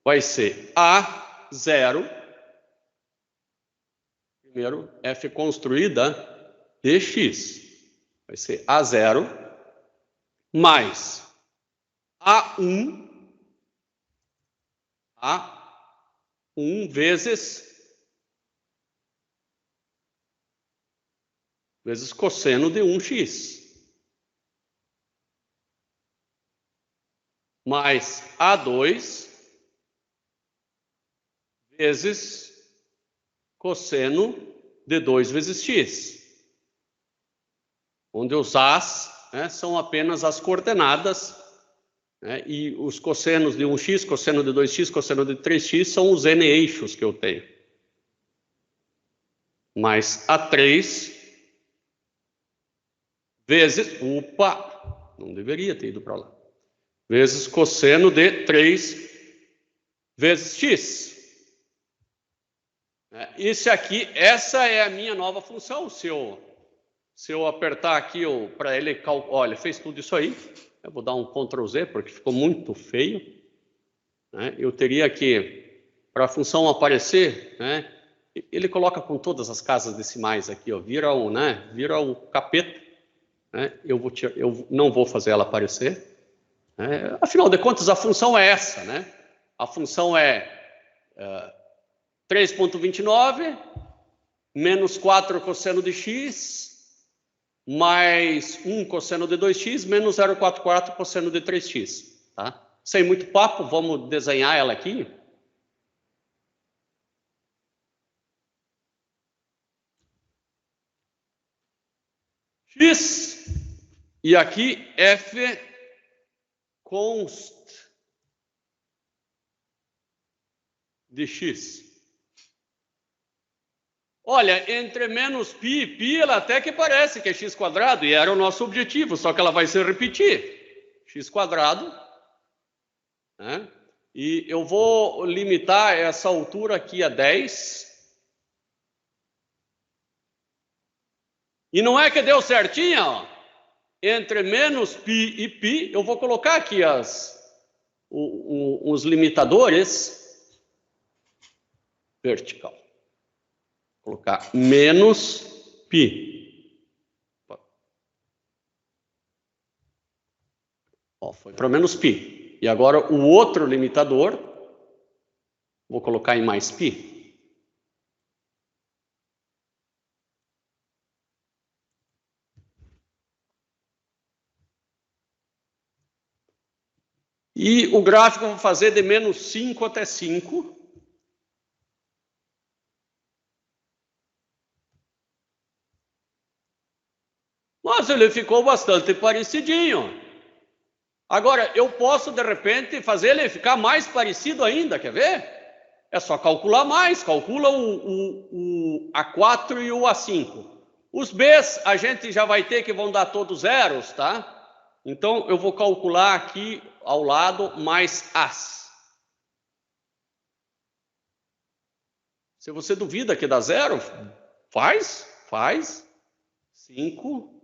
vai ser A0, primeiro, f construída de x, vai ser A0, mais A1 vezes cosseno de 1x, mais A2 vezes cosseno de 2 vezes x, onde os A's, né, são apenas as coordenadas, né, e os cossenos de 1x, cosseno de 2x, cosseno de 3x são os n eixos que eu tenho. Mais A3 vezes, opa, não deveria ter ido para lá, vezes cosseno de 3 vezes x. Isso aqui, essa é a minha nova função. Se eu apertar aqui para ele calcular, olha, fez tudo isso aí. Eu vou dar um Ctrl Z porque ficou muito feio, né? Eu teria que, para a função aparecer, né, ele coloca com todas as casas decimais aqui, ó, vira o capeta, né? Eu não vou fazer ela aparecer, né? Afinal de contas, a função é essa, né? A função é 3,29 menos 4 cosseno de x mais 1 cosseno de 2x menos 0,44 cosseno de 3x. Tá? Sem muito papo, vamos desenhar ela aqui. X, e aqui f const de x. Olha, entre menos π, ela até que parece que é x², e era o nosso objetivo, só que ela vai se repetir. X², né, E eu vou limitar essa altura aqui a 10. E não é que deu certinho, ó. Entre menos π e π, eu vou colocar aqui os limitadores vertical. Vou colocar menos π. Ó, foi para menos π. E agora o outro limitador, vou colocar em mais π. E o gráfico eu vou fazer de menos 5 até 5. Mas ele ficou bastante parecidinho. Agora, eu posso, de repente, fazer ele ficar mais parecido ainda, quer ver? É só calcular mais, calcula o A4 e o A5. Os Bs, a gente já vai ter que vão dar todos zeros, tá? Então, eu vou calcular aqui ao lado mais As. Se você duvida que dá zero, faz. 5,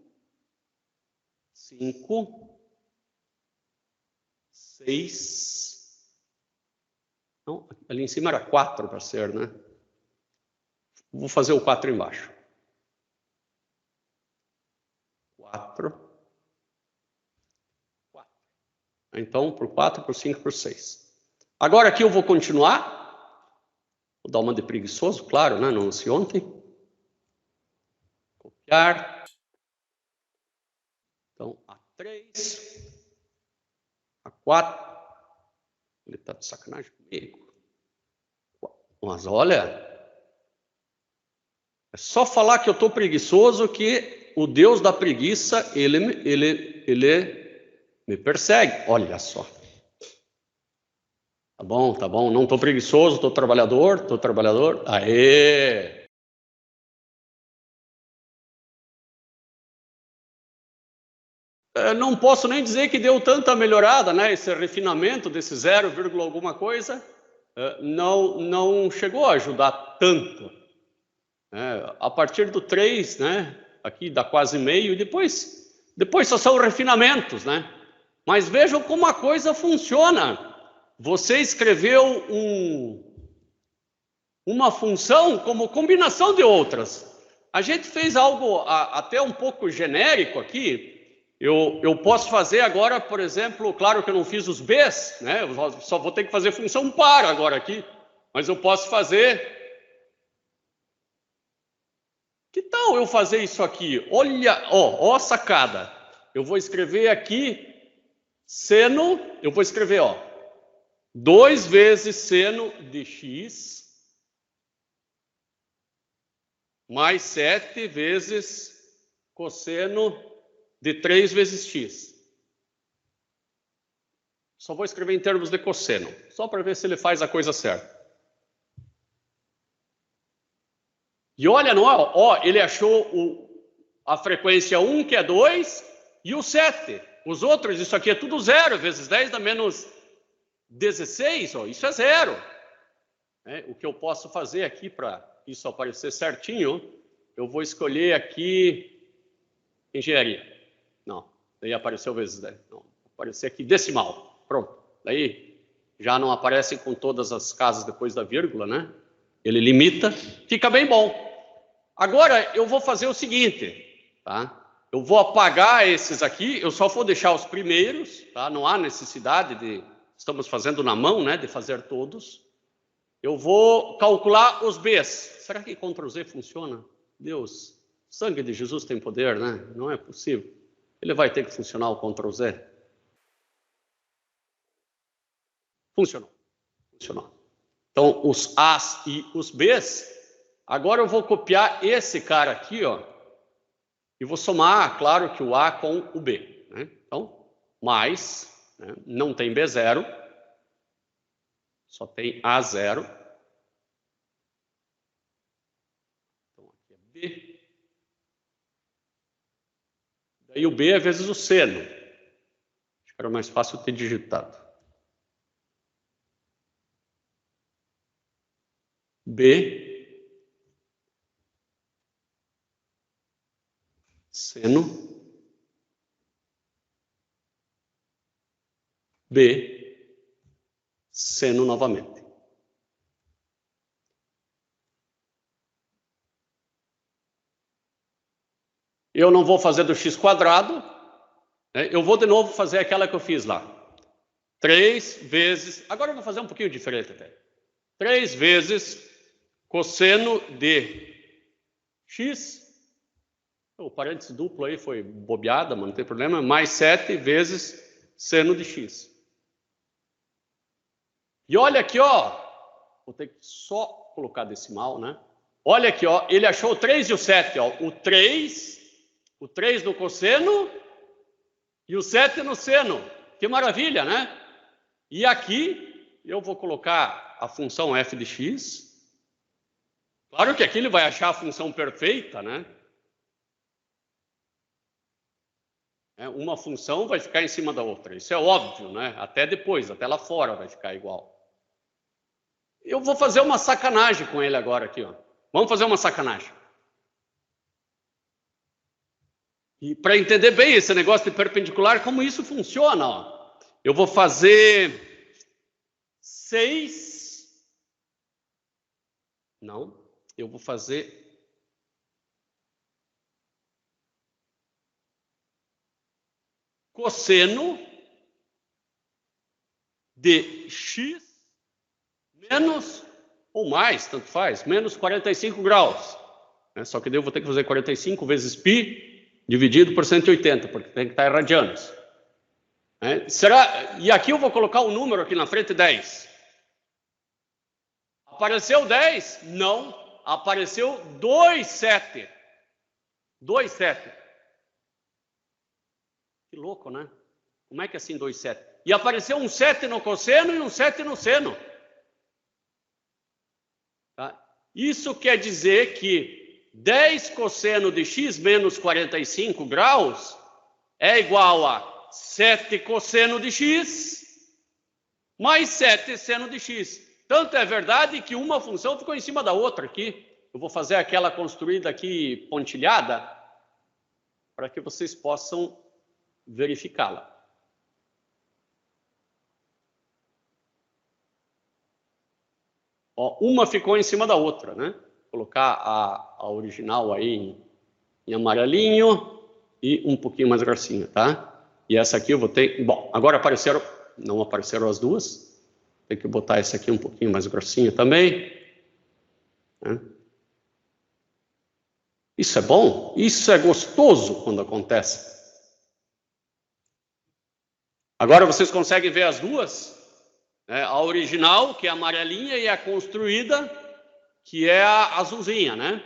6. Não, ali em cima era 4 para ser, né? Vou fazer o 4 embaixo. 4. Então, por 4, por 5, por 6. Agora aqui eu vou continuar. Vou dar uma de preguiçoso, claro, né? Não anuncie ontem. Copiar. Então, A3. A4. Ele está de sacanagem comigo. Mas olha, é só falar que eu estou preguiçoso que o Deus da preguiça, ele me persegue. Olha só. Tá bom. Não estou preguiçoso, estou trabalhador. Aê! Não posso nem dizer que deu tanta melhorada, né? Esse refinamento desse 0, alguma coisa, não chegou a ajudar tanto. A partir do 3, né? Aqui dá quase meio, e depois só são refinamentos, né? Mas vejam como a coisa funciona. Você escreveu uma função como combinação de outras. A gente fez algo até um pouco genérico aqui. Eu posso fazer agora, por exemplo, claro que eu não fiz os Bs, né? Eu só vou ter que fazer função par agora aqui. Mas eu posso fazer... Que tal eu fazer isso aqui? Olha, ó a sacada. Eu vou escrever aqui seno, eu vou escrever, 2 vezes seno de x mais 7 vezes cosseno de 3 vezes x. Só vou escrever em termos de cosseno, só para ver se ele faz a coisa certa. E olha, ele achou a frequência 1, que é 2, e o 7. Os outros, isso aqui é tudo 0, vezes 10 dá menos 16, isso é 0. O que eu posso fazer aqui para isso aparecer certinho, eu vou escolher aqui engenharia. Não, daí apareceu vezes 10. Não, aparecer aqui decimal. Pronto. Daí já não aparecem com todas as casas depois da vírgula, né? Ele limita, fica bem bom. Agora eu vou fazer o seguinte, tá? Eu vou apagar esses aqui, eu só vou deixar os primeiros, tá? Não há necessidade de... Estamos fazendo na mão, né? De fazer todos. Eu vou calcular os Bs. Será que Ctrl Z funciona? Deus, sangue de Jesus tem poder, né? Não é possível. Ele vai ter que funcionar o Ctrl Z. Funcionou. Então, os As e os Bs. Agora eu vou copiar esse cara aqui, e vou somar, claro, que o A com o B, né? Então, mais, né? Não tem B0, só tem A0. Então, aqui é B. Daí o B é vezes o seno. Acho que era mais fácil ter digitado. B seno B seno novamente. Eu não vou fazer do x quadrado, né? Eu vou de novo fazer aquela que eu fiz lá. 3 vezes... Agora eu vou fazer um pouquinho diferente até. 3 vezes cosseno de x... O parênteses duplo aí foi bobeada, mas não tem problema. Mais 7 vezes seno de x. E olha aqui, ó. Vou ter que só colocar decimal, né? Olha aqui, ó. Ele achou o 3 e o 7, ó. O 3 no cosseno e o 7 no seno. Que maravilha, né? E aqui eu vou colocar a função f de x. Claro que aqui ele vai achar a função perfeita, né? Uma função vai ficar em cima da outra. Isso é óbvio, né? Até depois, até lá fora vai ficar igual. Eu vou fazer uma sacanagem com ele agora aqui, ó. Vamos fazer uma sacanagem. E para entender bem esse negócio de perpendicular, como isso funciona, ó. Eu vou fazer 6... Não, eu vou fazer... cosseno de x menos ou mais, tanto faz, menos 45 graus. Só que daí eu vou ter que fazer 45 vezes π dividido por 180, porque tem que estar em radianos. Será? E aqui eu vou colocar um número aqui na frente, 10. Apareceu 10? Não. Apareceu 2,7. 2,7. Que louco, né? Como é que é assim 2,7? E apareceu um 7 no cosseno e um 7 no seno. Tá? Isso quer dizer que 10 cosseno de x menos 45 graus é igual a 7 cosseno de x mais 7 seno de x. Tanto é verdade que uma função ficou em cima da outra aqui. Eu vou fazer aquela construída aqui pontilhada para que vocês possam verificá-la. Ó, uma ficou em cima da outra, né? Vou colocar a original aí em amarelinho e um pouquinho mais grossinha, tá? E essa aqui eu vou ter... Bom, agora apareceram... Não apareceram as duas. Tem que botar essa aqui um pouquinho mais grossinha também. Né? Isso é bom? Isso é gostoso quando acontece. Agora vocês conseguem ver as duas? A original, que é a amarelinha, e a construída, que é a azulzinha, né?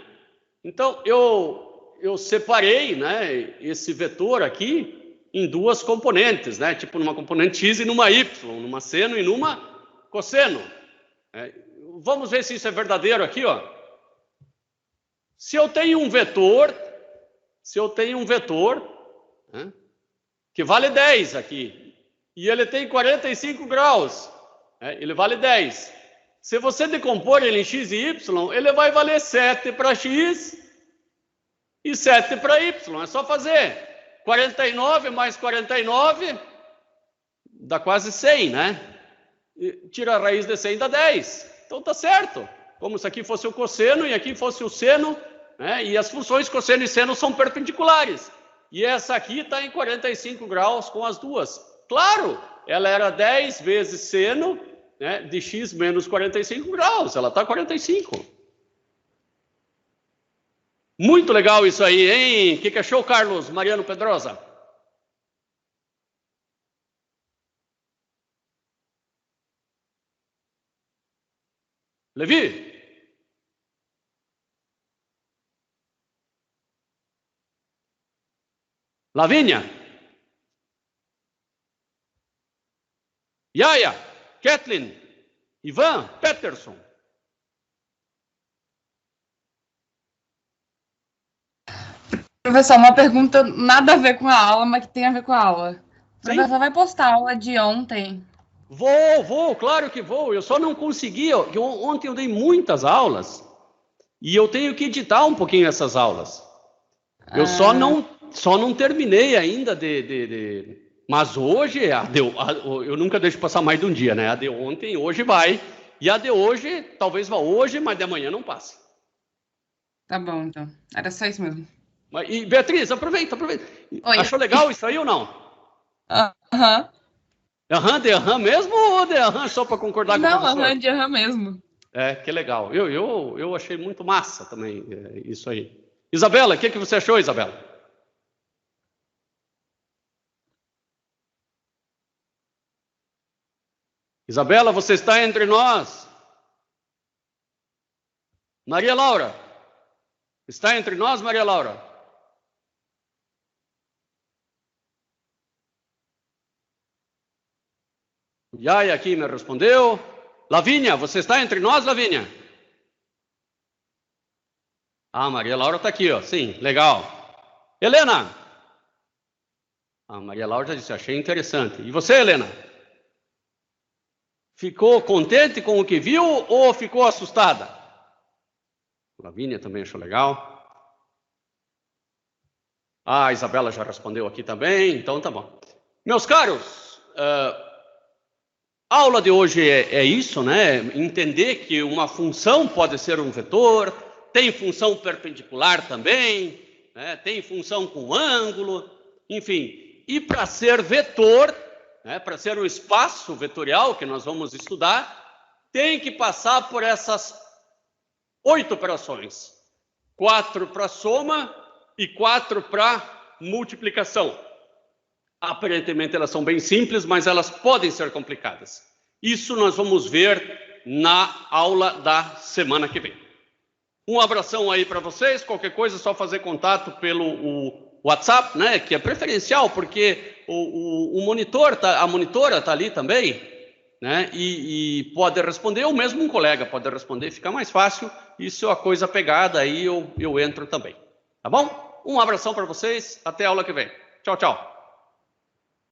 Então, eu separei, né, esse vetor aqui em duas componentes, né? Tipo numa componente x e numa y, numa seno e numa cosseno. Vamos ver se isso é verdadeiro aqui, ó. Se eu tenho um vetor, né, que vale 10 aqui, e ele tem 45 graus, ele vale 10. Se você decompor ele em x e y, ele vai valer 7 para x e 7 para y. É só fazer 49 mais 49 dá quase 100, né? E tira a raiz de 100 dá 10. Então tá certo. Como se aqui fosse o cosseno e aqui fosse o seno, né? E as funções cosseno e seno são perpendiculares. E essa aqui está em 45 graus com as duas. Claro, ela era 10 vezes seno, né, de x menos 45 graus. Ela está 45. Muito legal isso aí, hein? O que achou, Carlos Mariano Pedrosa? Levi? Lavínia? Yaya? Kathleen? Ivan? Peterson? Professor, uma pergunta nada a ver com a aula, mas que tem a ver com a aula. O Sim. professor vai postar a aula de ontem Vou, claro que vou. Eu só não consegui. Ontem eu dei muitas aulas e eu tenho que editar um pouquinho essas aulas. Eu só não terminei ainda Mas hoje, eu nunca deixo passar mais de um dia, né? A de ontem, hoje vai. E a de hoje, talvez vá hoje, mas de amanhã não passa. Tá bom, então. Era só isso mesmo. E Beatriz, aproveita. Oi. Achou legal isso aí ou não? Aham. Aham, de aham mesmo ou de aham só para concordar com o professor? Não, aham, de aham mesmo. Que legal. Eu achei muito massa também isso aí. Isabela, o que você achou, Isabela? Isabela, você está entre nós? Maria Laura? Está entre nós, Maria Laura? Yaya aqui me respondeu. Lavínia, você está entre nós, Lavínia? Maria Laura está aqui, ó. Sim, legal. Helena? Maria Laura já disse, achei interessante. E você, Helena? Ficou contente com o que viu ou ficou assustada? Lavínia também achou legal. A Isabela já respondeu aqui também, então tá bom. Meus caros, a aula de hoje é isso, né? Entender que uma função pode ser um vetor, tem função perpendicular também, né? Tem função com ângulo, enfim. E para ser vetor, né? Para ser um espaço vetorial que nós vamos estudar, tem que passar por essas 8 operações. 4 para soma e 4 para multiplicação. Aparentemente elas são bem simples, mas elas podem ser complicadas. Isso nós vamos ver na aula da semana que vem. Um abração aí para vocês. Qualquer coisa é só fazer contato pelo WhatsApp, né? Que é preferencial, porque o monitor, a monitora está ali também, né? E pode responder, ou mesmo um colega pode responder, fica mais fácil. E se a coisa pegada, aí eu entro também. Tá bom? Um abração para vocês. Até a aula que vem. Tchau, tchau.